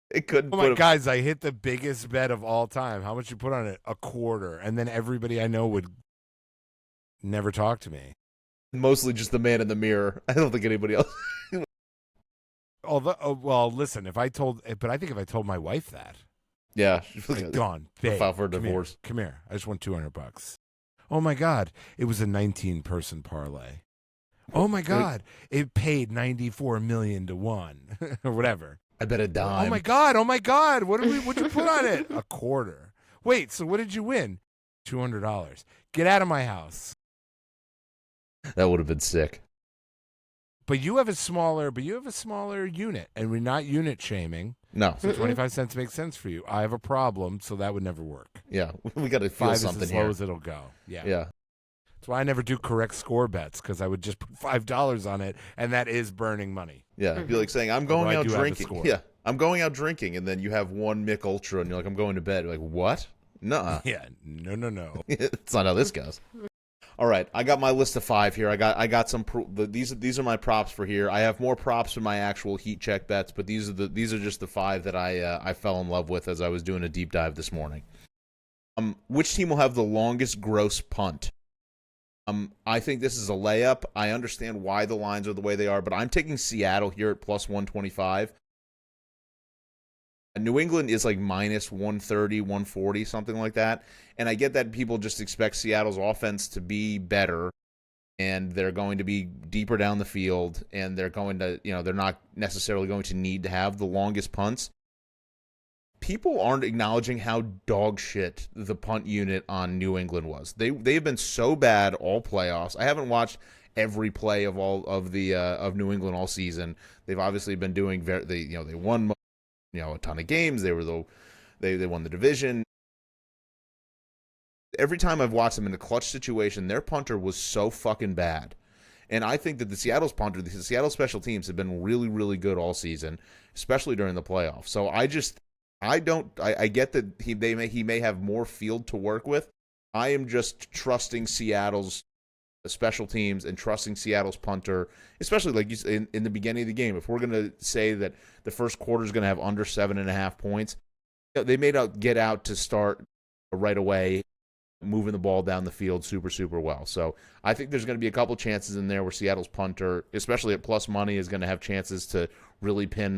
It couldn't Oh put my him. guys, I hit the biggest bet of all time. How much you put on it? A quarter. And then everybody I know would never talk to me. Mostly just the man in the mirror. I don't think anybody else. Although, well, listen, but I think if I told my wife that, Yeah. like, gone, babe, File for a come here, divorce. Come here. I just won $200. Oh my God. It was a 19-person parlay. Oh my God. It paid $94 million to 1 or whatever. I bet a dime. Oh my God. What'd you put on it? A quarter. Wait, so what did you win? $200. Get out of my house. That would have been sick. But you have a smaller unit, and we're not unit shaming. No. So 25 cents makes sense for you. I have a problem, so that would never work. Yeah. We got to feel 5 is something as low here. as it'll go. Yeah. Yeah. That's why I never do correct score bets, because I would just put $5 on it, and that is burning money. Yeah. It'd be like saying, I'm going Although I out do have the drinking. score. Yeah. I'm going out drinking. And then you have one Mick Ultra and you're like, I'm going to bed. You're like, what? Nuh-uh. Yeah. No. It's not how this goes. All right, I got my list of 5 here. I got some. These are my props for here. I have more props for my actual heat check bets, but these are just the 5 that I fell in love with as I was doing a deep dive this morning. Which team will have the longest gross punt? I think this is a layup. I understand why the lines are the way they are, but I'm taking Seattle here at plus 125. New England is like minus 130, 140, something like that. And I get that people just expect Seattle's offense to be better, and they're going to be deeper down the field, and they're going to, they're not necessarily going to need to have the longest punts. People aren't acknowledging how dog shit the punt unit on New England was. They've been so bad all playoffs. I haven't watched every play of all of the of New England all season. They've obviously been doing they won a ton of games. They won the division. Every time I've watched them in a clutch situation, their punter was so fucking bad. And I think that the Seattle special teams have been really, really good all season, especially during the playoffs. So I get that he may have more field to work with. I am just trusting Seattle's special teams and trusting Seattle's punter, especially like you said, in the beginning of the game. If we're going to say that the first quarter is going to have under 7.5 points, they may not get out to start right away, moving the ball down the field super, super well. So I think there's going to be a couple chances in there where Seattle's punter, especially at plus money, is going to have chances to really pin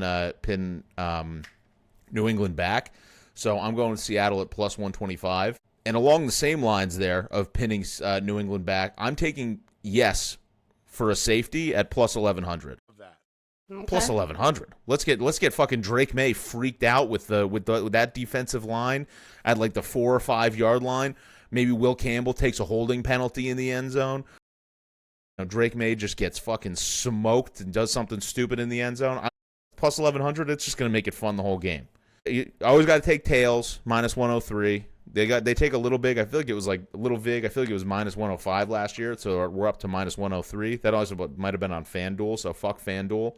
New England back. So I'm going with Seattle at plus 125. And along the same lines there of pinning New England back, I'm taking yes for a safety at plus 1,100. Okay. Plus 1,100. Let's get fucking Drake May freaked out with that defensive line at like the 4 or 5 yard line. Maybe Will Campbell takes a holding penalty in the end zone. Drake May just gets fucking smoked and does something stupid in the end zone. Plus 1,100. It's just gonna make it fun the whole game. You always got to take tails minus 103. They take a little big. I feel like it was like a little vig. I feel like it was minus 105 last year, so we're up to minus 103. That also might have been on FanDuel, so fuck FanDuel.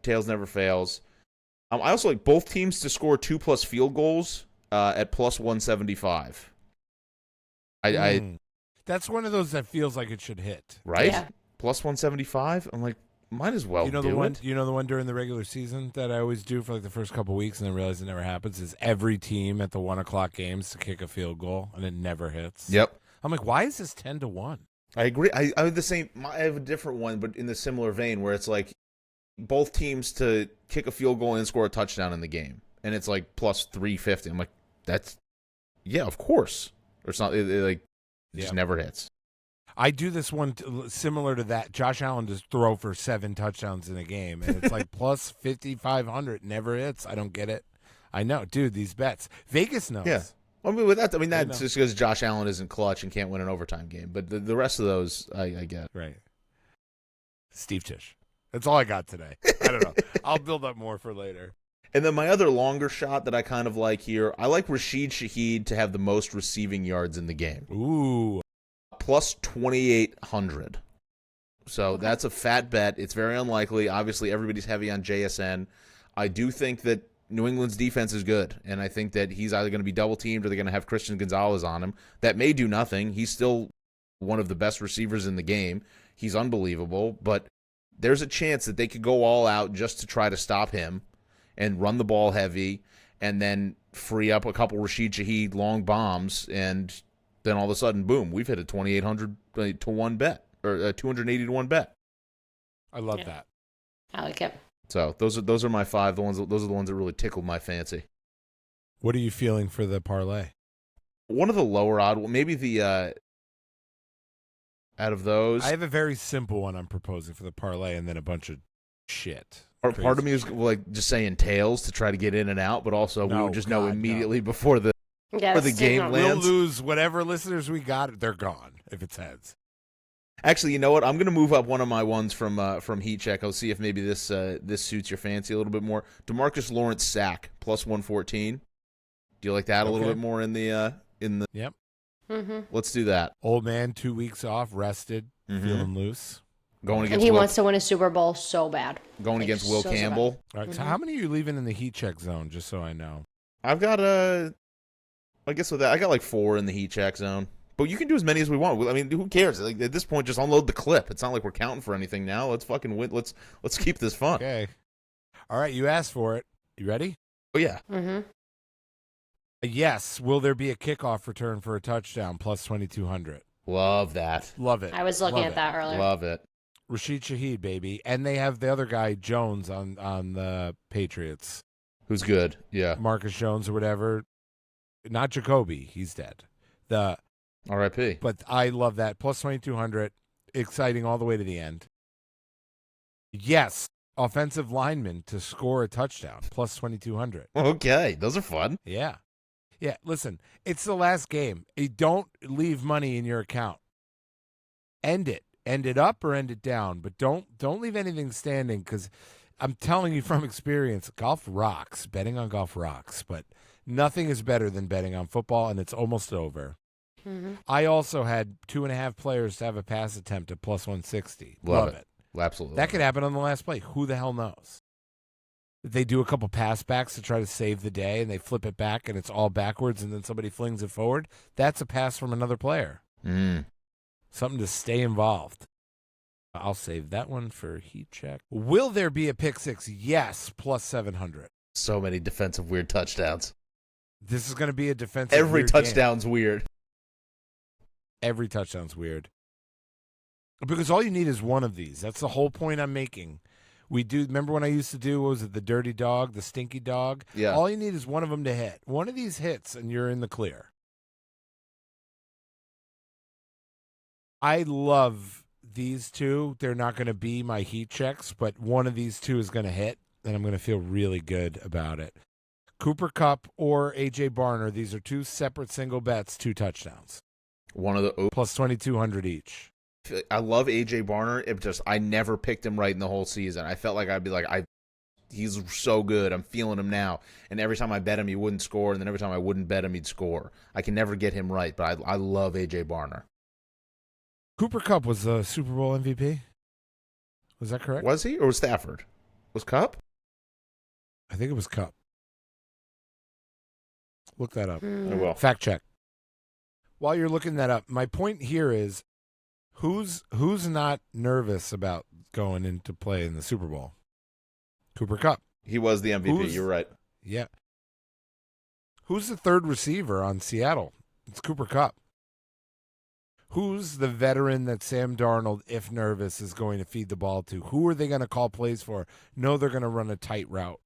Tails never fails. I also like both teams to score 2+ field goals at plus 175. That's one of those that feels like it should hit. Right? Yeah. Plus 175. I'm like, might as well. You know the one during the regular season that I always do for like the first couple weeks and then realize it never happens is every team at the 1:00 games to kick a field goal and it never hits. Yep. I'm like, why is this 10-1? I agree. I have the same. I have a different one, but in the similar vein, where it's like both teams to kick a field goal and score a touchdown in the game, and it's like plus 350. I'm like, of course. Or it's not. It just never hits. I do this one similar to that. Josh Allen just throw for 7 touchdowns in a game, and it's like plus 5,500. Never hits. I don't get it. I know, dude. These bets, Vegas knows. Yeah. That's just because Josh Allen isn't clutch and can't win an overtime game. But the rest of those, I get. Right. Steve Tisch. That's all I got today. I don't know. I'll build up more for later. And then my other longer shot that I kind of like here, I like Rashid Shaheed to have the most receiving yards in the game. Ooh. Plus 2,800. So that's a fat bet. It's very unlikely. Obviously, everybody's heavy on JSN. I do think that New England's defense is good, and I think that he's either going to be double-teamed or they're going to have Christian Gonzalez on him. That may do nothing. He's still one of the best receivers in the game. He's unbelievable, but there's a chance that they could go all out just to try to stop him and run the ball heavy and then free up a couple Rashid Shaheed long bombs, and then all of a sudden, boom, we've hit a 2,800 to 1 bet, or a 280 to 1 bet. I love that. I like it. So those are my 5. Those are the ones that really tickled my fancy. What are you feeling for the parlay? One of the lower odd, maybe the out of those. I have a very simple one I'm proposing for the parlay, and then a bunch of shit. Part of me is like just saying tails to try to get in and out, but also we would just know immediately before the game lands. We'll lose whatever listeners we got. They're gone if it's heads. Actually, you know what? I'm going to move up one of my ones from Heat Check. I'll see if maybe this suits your fancy a little bit more. DeMarcus Lawrence sack plus 114. Do you like that a little bit more in the? Yep. Mm-hmm. Let's do that. Old man, 2 weeks off, rested, feeling loose. Going against and he wants to win a Super Bowl so bad. Going against Will Campbell. So all right. So how many are you leaving in the Heat Check zone? Just so I know. I've got I guess with that, I got like 4 in the Heat Check zone. But you can do as many as we want. I mean, who cares? Like, at this point, just unload the clip. It's not like we're counting for anything now. Let's fucking win. Let's keep this fun. Okay. All right, you asked for it. You ready? Oh yeah. Mm-hmm. Yes. Will there be a kickoff return for a touchdown plus 2,200? Love that. Love it. I was looking at that earlier. Love it. Rashid Shaheed, baby, and they have the other guy Jones on the Patriots. Who's good? Yeah. Marcus Jones or whatever. Not Jacoby. He's dead. The R.I.P. But I love that. Plus 2,200. Exciting all the way to the end. Yes. Offensive lineman to score a touchdown. Plus 2,200. Okay. Those are fun. Yeah. Yeah. Listen, it's the last game. Don't leave money in your account. End it. End it up or end it down. But don't leave anything standing, because I'm telling you from experience, golf rocks. Betting on golf rocks. But nothing is better than betting on football, and it's almost over. Mm-hmm. I also had 2.5 players to have a pass attempt at plus 160. Love it. Absolutely. That could happen on the last play. Who the hell knows? If they do a couple pass backs to try to save the day and they flip it back and it's all backwards and then somebody flings it forward, that's a pass from another player. Something to stay involved. I'll save that one for Heat Check. Will there be a pick six? Yes, plus 700. So many defensive weird touchdowns. This is going to be a defensive Every weird touchdown's game. weird. Every touchdown's weird. Because all you need is one of these. That's the whole point I'm making. We do. Remember when I used to do, what was it, the dirty dog, the stinky dog? Yeah. All you need is one of them to hit. One of these hits, and you're in the clear. I love these two. They're not going to be my Heat Checks, but one of these two is going to hit, and I'm going to feel really good about it. Cooper Kupp or A.J. Barner, these are 2 separate single bets, 2 touchdowns. One of the plus 2,200 each. I love A.J. Barner. I never picked him right in the whole season. I felt like I'd be like, he's so good. I'm feeling him now. And every time I bet him, he wouldn't score. And then every time I wouldn't bet him, he'd score. I can never get him right, but I love A.J. Barner. Cooper Kupp was the Super Bowl MVP. Was that correct? Was he? Or was Stafford? Was Kupp? I think it was Kupp. Look that up. I will. Fact check. While you're looking that up, my point here is, who's not nervous about going into play in the Super Bowl? Cooper Kupp. He was the MVP. You're right. Yeah. Who's the third receiver on Seattle? It's Cooper Kupp. Who's the veteran that Sam Darnold, if nervous, is going to feed the ball to? Who are they going to call plays for? No, they're going to run a tight route.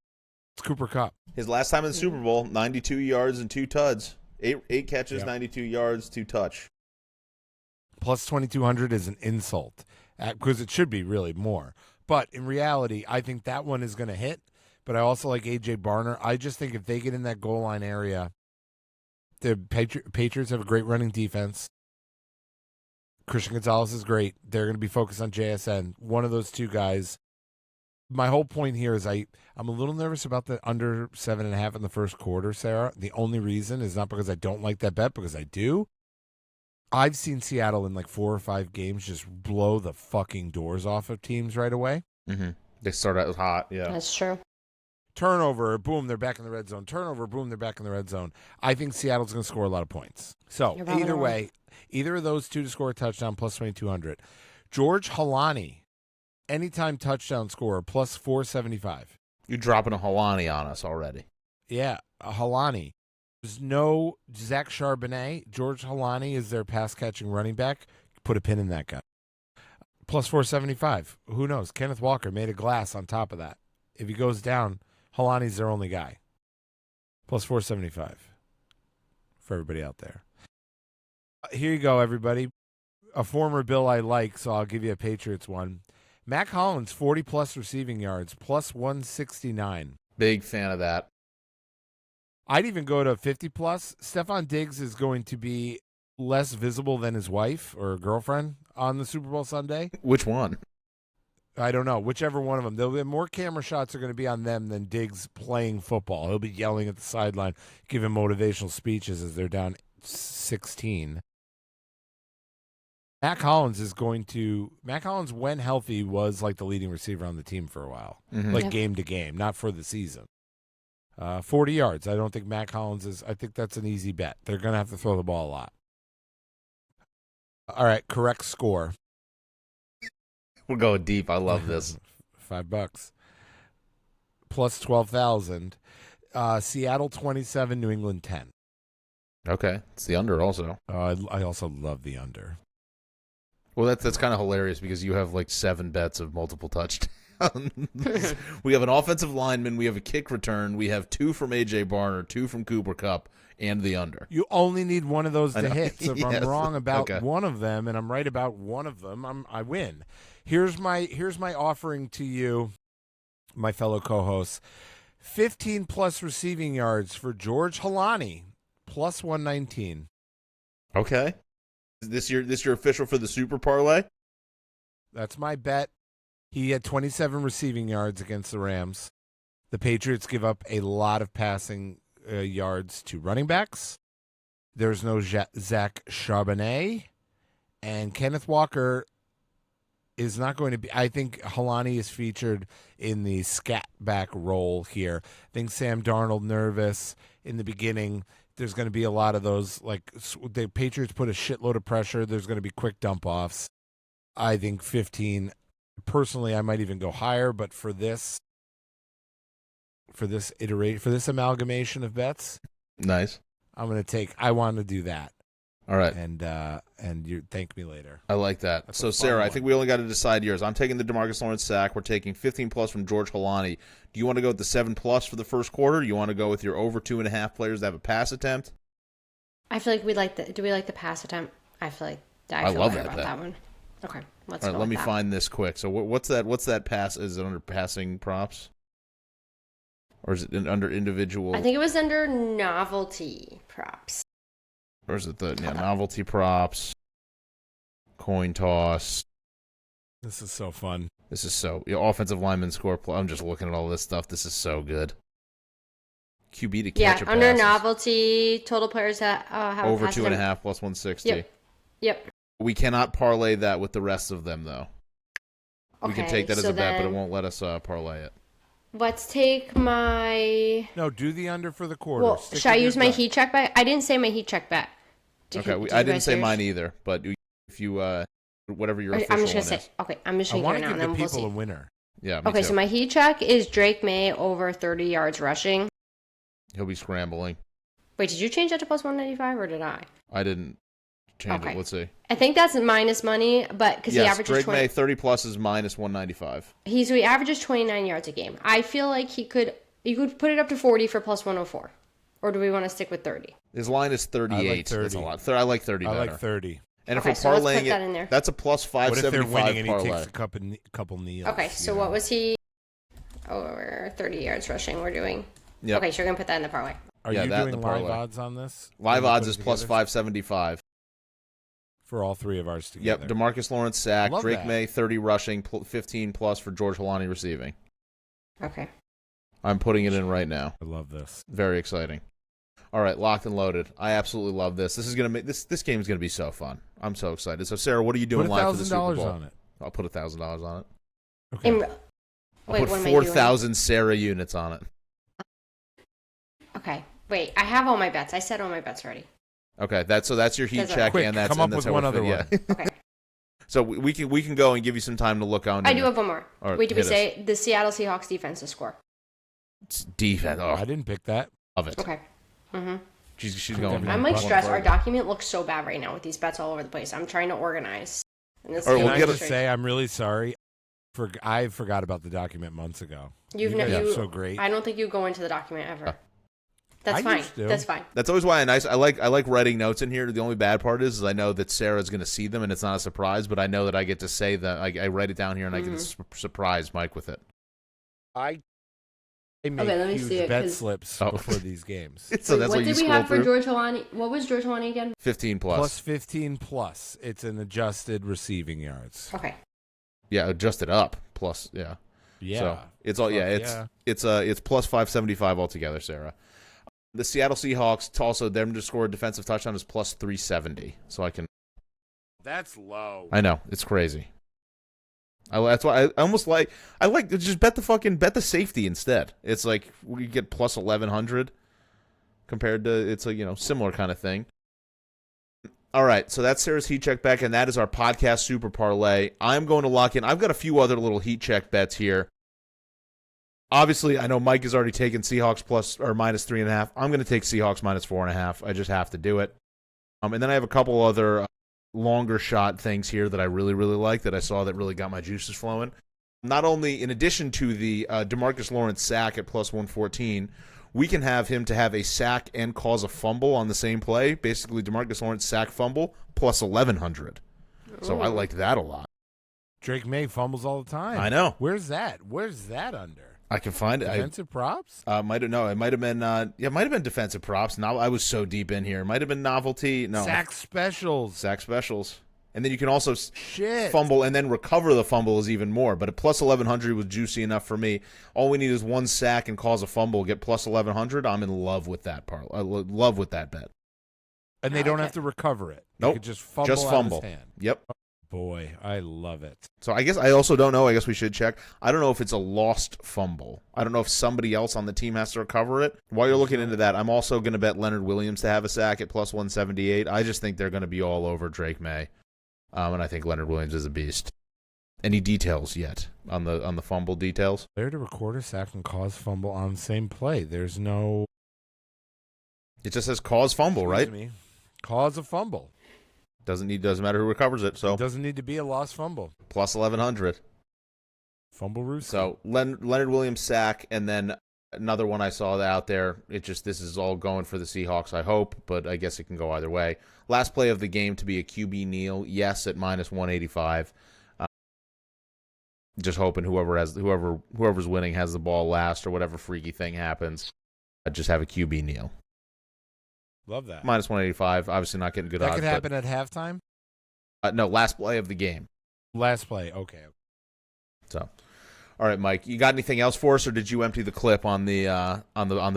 It's Cooper Kupp. His last time in the Super Bowl, 92 yards and 2 tuds. 8 catches, Yep. 92 yards, 2 touch. Plus 2,200 is an insult, because it should be really more. But in reality, I think that one is going to hit. But I also like A.J. Barner. I just think if they get in that goal line area, the Patriots have a great running defense. Christian Gonzalez is great. They're going to be focused on JSN. One of those 2 guys. My whole point here is I'm a little nervous about the under 7.5 in the first quarter, Sarah. The only reason is not because I don't like that bet, because I do. I've seen Seattle in like 4 or 5 games just blow the fucking doors off of teams right away. Mm-hmm. They start out hot, yeah. That's true. Turnover, boom, they're back in the red zone. Turnover, boom, they're back in the red zone. I think Seattle's going to score a lot of points. So You're probably either wrong. way, either of those two to score a touchdown, plus 2,200. George Halani, anytime touchdown scorer, plus 475. You're dropping a Halani on us already. Yeah, Halani. There's no Zach Charbonnet. George Halani is their pass-catching running back. Put a pin in that guy. Plus 475. Who knows? Kenneth Walker made a glass on top of that. If he goes down, Halani's their only guy. Plus 475 for everybody out there. Here you go, everybody. A former Bill I like, so I'll give you a Patriots one. Mac Hollins, 40-plus receiving yards, plus 169. Big fan of that. I'd even go to 50-plus. Stephon Diggs is going to be less visible than his wife or girlfriend on the Super Bowl Sunday. Which one? I don't know. Whichever one of them. There'll be more camera shots are going to be on them than Diggs playing football. He'll be yelling at the sideline, giving motivational speeches as they're down 16. Mac Hollins, when healthy, was like the leading receiver on the team for a while, like game to game, not for the season. 40 yards. I don't think Mac Hollins is. I think that's an easy bet. They're going to have to throw the ball a lot. All right, correct score. We're going deep. I love this. $5. Plus 12,000. Seattle 27, New England 10. Okay, it's the under also. I also love the under. Well, that's kind of hilarious because you have like 7 bets of multiple touchdowns. We have an offensive lineman. We have a kick return. We have 2 from A.J. Barner, 2 from Cooper Kupp, and the under. You only need one of those to hit. So if Yes. I'm wrong about Okay. one of them and I'm right about one of them, I win. Here's my offering to you, my fellow co-hosts. 15-plus receiving yards for George Halani, plus 119. Okay. Is this your official for the Super Parlay? That's my bet. He had 27 receiving yards against the Rams. The Patriots give up a lot of passing yards to running backs. There's no Zach Charbonnet. And Kenneth Walker is not going to be. I think Halani is featured in the scat back role here. I think Sam Darnold nervous in the beginning. There's going to be a lot of those. Like the Patriots put a shitload of pressure. There's going to be quick dump offs. I think 15. Personally, I might even go higher, but for this amalgamation of bets, Nice. I want to do that. All right. And you thank me later. I like that. That's So, a fun Sarah, I one. think we only got to decide yours. I'm taking the DeMarcus Lawrence sack. We're taking 15-plus from George Halani. Do you want to go with the 7-plus for the first quarter? Do you want to go with your over 2.5 players that have a pass attempt? I feel like do we like the pass attempt? I feel like I feel love better that about bet. that one. Okay, let's All go right, let with me that. find this quick. So, what's that pass? Is it under passing props? Or is it under individual? I think it was under novelty props. Or is it the novelty props? Coin toss. This is so fun. This is so offensive lineman score. I'm just looking at all this stuff. This is so good. QB to catch a under passes. novelty, total players that have Over a pass 2.5 attempt. plus 160. Yep. We cannot parlay that with the rest of them, though. We can Okay, take that as so a bet, but it then won't let us parlay it. Let's take my. No, do the under for the quarter. Well, Stick should I with your use my gut. heat check bet? I didn't say my heat check bet. Okay, did I you didn't guys say hear? mine either, but if you whatever your Okay, official I'm just gonna one say. is. Okay, I'm just I gonna want give to it now, give and the then we'll people see. a winner. Yeah, me Okay, too. so my heat check is Drake May over 30 yards rushing. He'll be scrambling. Wait, did you change that to plus 195 or did I? I didn't change Okay. it. Let's see. I think that's minus money, but because he Yes, averages Drake 20, May 30 plus is minus 195. he averages 29 yards a game. I feel like you could put it up to 40 for plus 104, or do we want to stick with 30? His line is 38. That's a 30. lot. I like 30 I better. like 30. And Okay, if so we're let's put parlaying that in there. that's a plus What if they're 575 winning and he parlay. takes a couple kneels? Okay, so what was he? Over 30 yards rushing. We're doing. Yep. Okay, so you're gonna put that in the parlay. Are Yeah, you that doing and the live parlay. odds on this? Live Can we odds put is it plus together? 575. For all three of ours Yep, together. DeMarcus Lawrence sack, Love Drake that. May 30 rushing, 15 plus for George Halani receiving. Okay. I'm putting it in right now. I love this. Very exciting. All right, locked and loaded. I absolutely love this. This is gonna make this game is gonna be so fun. I'm so excited. So Sarah, what are you doing Put live for the Super $1,000 Bowl? on it. I'll put $1,000 on it. Okay. Wait, I'll put what am I doing? 4,000 Sarah units on it. Okay. Wait, I have all my bets. I said all my bets already. Okay, that's your heat That's check, Quick, and that's come up and that's with how one we're other fit- one. Yeah. Okay. So we can go and give you some time to look on. I do have one more. All right, Wait, did we hit us. say the Seattle Seahawks defense to score? It's defense. Oh, I didn't pick that. love it. Okay. Mm-hmm. She's going. I'm like one stressed. for Our it. document looks so bad right now with these bets all over the place. I'm trying to organize. And this All right, is we'll Can I get just it- say I'm really sorry. I forgot about the document months ago. You guys are so great. I don't think you go into the document ever. That's I fine. used to. That's fine. That's always why I like writing notes in here. The only bad part is I know that Sarah's going to see them, and it's not a surprise. But I know that I get to say that I write it down here, and I can surprise Mike with it. I make Okay, let me huge see it, bet 'cause- slips Oh. before these games. So that's what what you did we scroll have for through. George Holani? What was George Holani again? 15 plus. Plus 15 plus. It's an adjusted receiving yards. Okay. Yeah, adjusted up. Plus, yeah. Yeah. So it's all yeah. Fuck It's plus 575 altogether, Sarah. The Seattle Seahawks also them to score a defensive touchdown is plus 370. So I can. That's low. I know it's crazy. That's why I almost like to just bet the safety instead. It's like we get plus 1100 compared to it's a similar kind of thing. All right, so that's Sarah's heat check back, and that is our podcast Super Parlay. I'm going to lock in. I've got a few other little heat check bets here. Obviously, I know Mike has already taken Seahawks plus or minus 3.5. I'm going to take Seahawks minus 4.5. I just have to do it. And then I have a couple other longer shot things here that I really, really like that I saw that really got my juices flowing. Not only, in addition to the DeMarcus Lawrence sack at plus 114, we can have him to have a sack and cause a fumble on the same play. Basically, DeMarcus Lawrence sack fumble plus 1,100. So I like that a lot. Drake May fumbles all the time. I know. Where's that? Where's that under? I can find it. Defensive props? It might have been. It might have been defensive props. Now I was so deep in here. It might have been novelty. No, Sack specials. sack specials. And then you can also Shit. fumble and then recover the fumble is even more. But at plus 1,100 was juicy enough for me. All we need is one sack and cause a fumble, get plus 1,100. I'm in love with that part. I love with that bet. And they don't have to recover it. They Nope. could just fumble Just out fumble. of his hand. Yep. Boy, I love it. So I guess I also don't know. I guess we should check. I don't know if it's a lost fumble. I don't know if somebody else on the team has to recover it. While you're looking into that, I'm also going to bet Leonard Williams to have a sack at plus 178. I just think they're going to be all over Drake May. And I think Leonard Williams is a beast. Any details yet on the fumble details? There to record a sack and cause fumble on the same play. There's no... It just says cause fumble, right? Excuse me. Cause a fumble. Doesn't matter who recovers it. So It doesn't need to be a lost fumble. plus 1,100. Fumble roost. So Leonard Williams sack, and then another one I saw out there. This is all going for the Seahawks, I hope, but I guess it can go either way. Last play of the game to be a QB kneel, yes, at minus 185. Just hoping whoever's winning has the ball last, or whatever freaky thing happens. Just have a QB kneel. Love that. Minus 185. Obviously not getting good That odds. could happen at halftime? No, last play of the game. Last play. Okay. So, all right, Mike, you got anything else for us, or did you empty the clip on the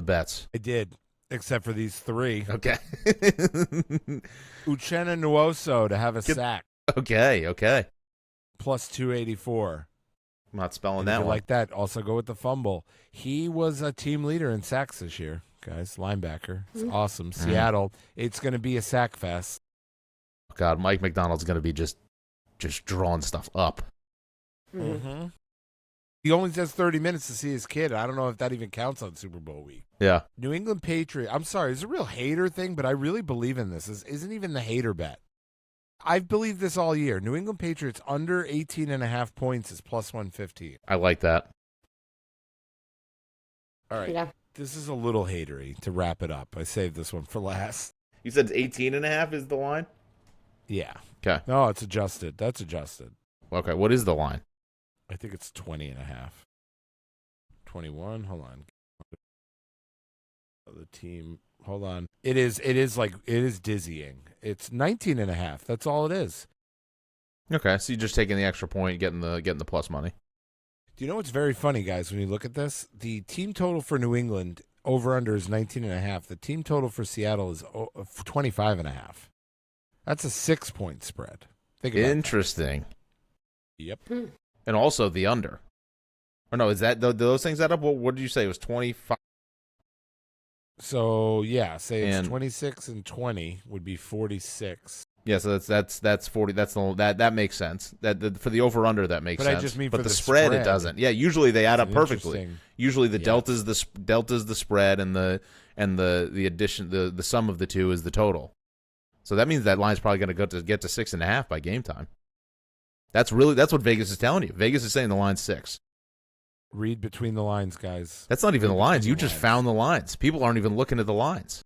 bets? I did, except for these three. Okay. Uchenna Nwosu to have a sack. Okay. Plus 284. I'm not spelling And that if you one. like that, also go with the fumble. He was a team leader in sacks this year, guys. Linebacker. It's awesome. Seattle. It's going to be a sack fest. God, Mike McDonald's going to be just drawing stuff up. Mm-hmm. He only has 30 minutes to see his kid. I don't know if that even counts on Super Bowl week. Yeah. New England Patriot. I'm sorry, it's a real hater thing, but I really believe in this. This isn't even the hater bet. I've believed this all year. New England Patriots under 18.5 points is plus 115. I like that. All right. Yeah. This is a little hatery to wrap it up. I saved this one for last. You said 18.5 is the line? Yeah. Okay. No, it's adjusted. That's adjusted. Okay, what is the line? I think it's 20.5. 21. Hold on. The team. Hold on. It is dizzying. It's 19.5. That's all it is. Okay, so you're just taking the extra point, getting the plus money. Do you know what's very funny, guys, when you look at this? The team total for New England over-under is 19.5. The team total for Seattle is 25.5. That's a 6-point spread. Think about Interesting. that. Yep. And also the under. Or no, is that those things add up? What did you say? It was 25? So yeah, say it's And- 26 and 20 would be 46. Yeah, so that's 40. That makes sense. For the over under that makes But I sense. just mean but for the the spread it spread. doesn't. Yeah, usually they add up It's perfectly. interesting. Usually the Yeah. delta's the spread and the addition the sum of the two is the total. So that means that line's probably going to get to 6.5 by game time. That's what Vegas is telling you. Vegas is saying the line's 6. Read between the lines, guys. That's not even the Read lines. between You the just lines. found the lines. People aren't even looking at the lines.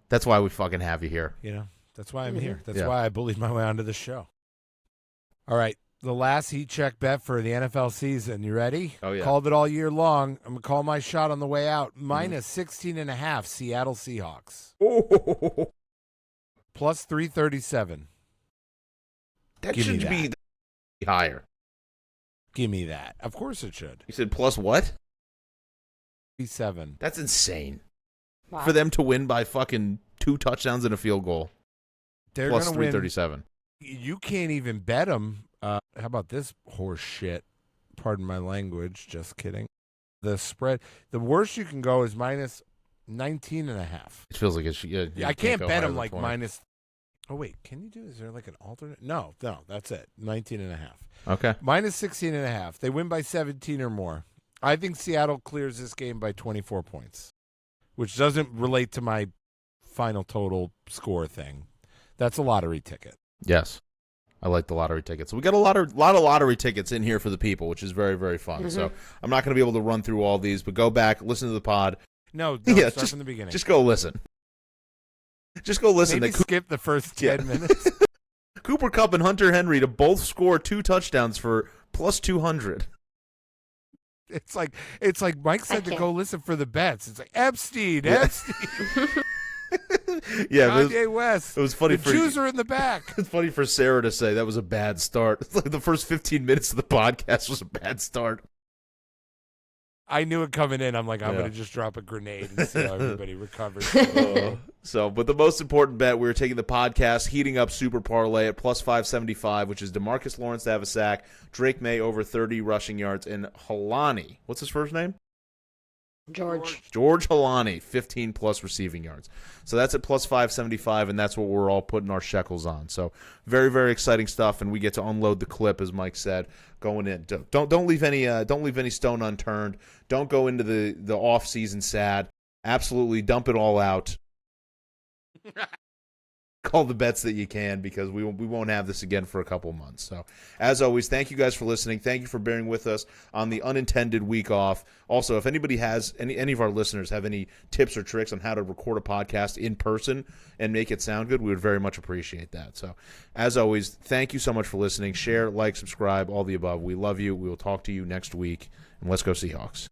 That's why we fucking have you here. You know, that's why I'm here. That's Yeah. why I bullied my way onto the show. All right, the last heat check bet for the NFL season. You ready? Oh, yeah. Called it all year long. I'm going to call my shot on the way out. Minus 16.5 Seattle Seahawks. Oh, Plus 337. that Give me should be that. higher. Give me that. Of course it should. You said plus what? 37. That's insane. Wow. For them to win by fucking 2 touchdowns and a field goal. They're Plus going to win. 337. You can't even bet them. How about this horse shit? Pardon my language. Just kidding. The spread. The worst you can go is minus 19.5. It feels like it should. Yeah, I can't go bet higher them than like 20. minus. Oh wait, can you do? Is there like an alternate? No, that's it. 19.5. Okay. Minus 16.5. They win by 17 or more. I think Seattle clears this game by 24 points, which doesn't relate to my final total score thing. That's a lottery ticket. Yes. I like the lottery tickets. So we got a lot of lottery tickets in here for the people, which is very, very fun. So I'm not going to be able to run through all these, but go back, listen to the pod. No, Yeah, start from the beginning. Just go listen. Just go listen. Maybe to skip the first 10 minutes. Cooper Kupp and Hunter Henry to both score 2 touchdowns for plus 200. It's like Mike said to can't. go listen for the bets. It's like Epstein. Yeah, Kanye West. it was funny the for Jews are in the back. It's funny for Sarah to say that was a bad start. It's like the first 15 minutes of the podcast was a bad start. I knew it coming in. I'm like, I'm Yeah. going to just drop a grenade and see how everybody recovers. But the most important bet, we were taking the podcast, heating up Super Parlay at plus 575, which is DeMarcus Lawrence to have a sack, Drake May over 30 rushing yards, and Halani. What's his first name? George. George Halani, 15-plus receiving yards. So that's at plus 575, and that's what we're all putting our shekels on. So very, very exciting stuff, and we get to unload the clip, as Mike said, going in. Don't leave any stone unturned. Don't go into the off season sad. Absolutely dump it all out. Call the bets that you can, because we won't have this again for a couple of months. So, as always, thank you guys for listening. Thank you for bearing with us on the unintended week off. Also, if anybody has any of our listeners have any tips or tricks on how to record a podcast in person and make it sound good, we would very much appreciate that. So, as always, thank you so much for listening. Share, like, subscribe, all the above. We love you. We will talk to you next week, and let's go Seahawks.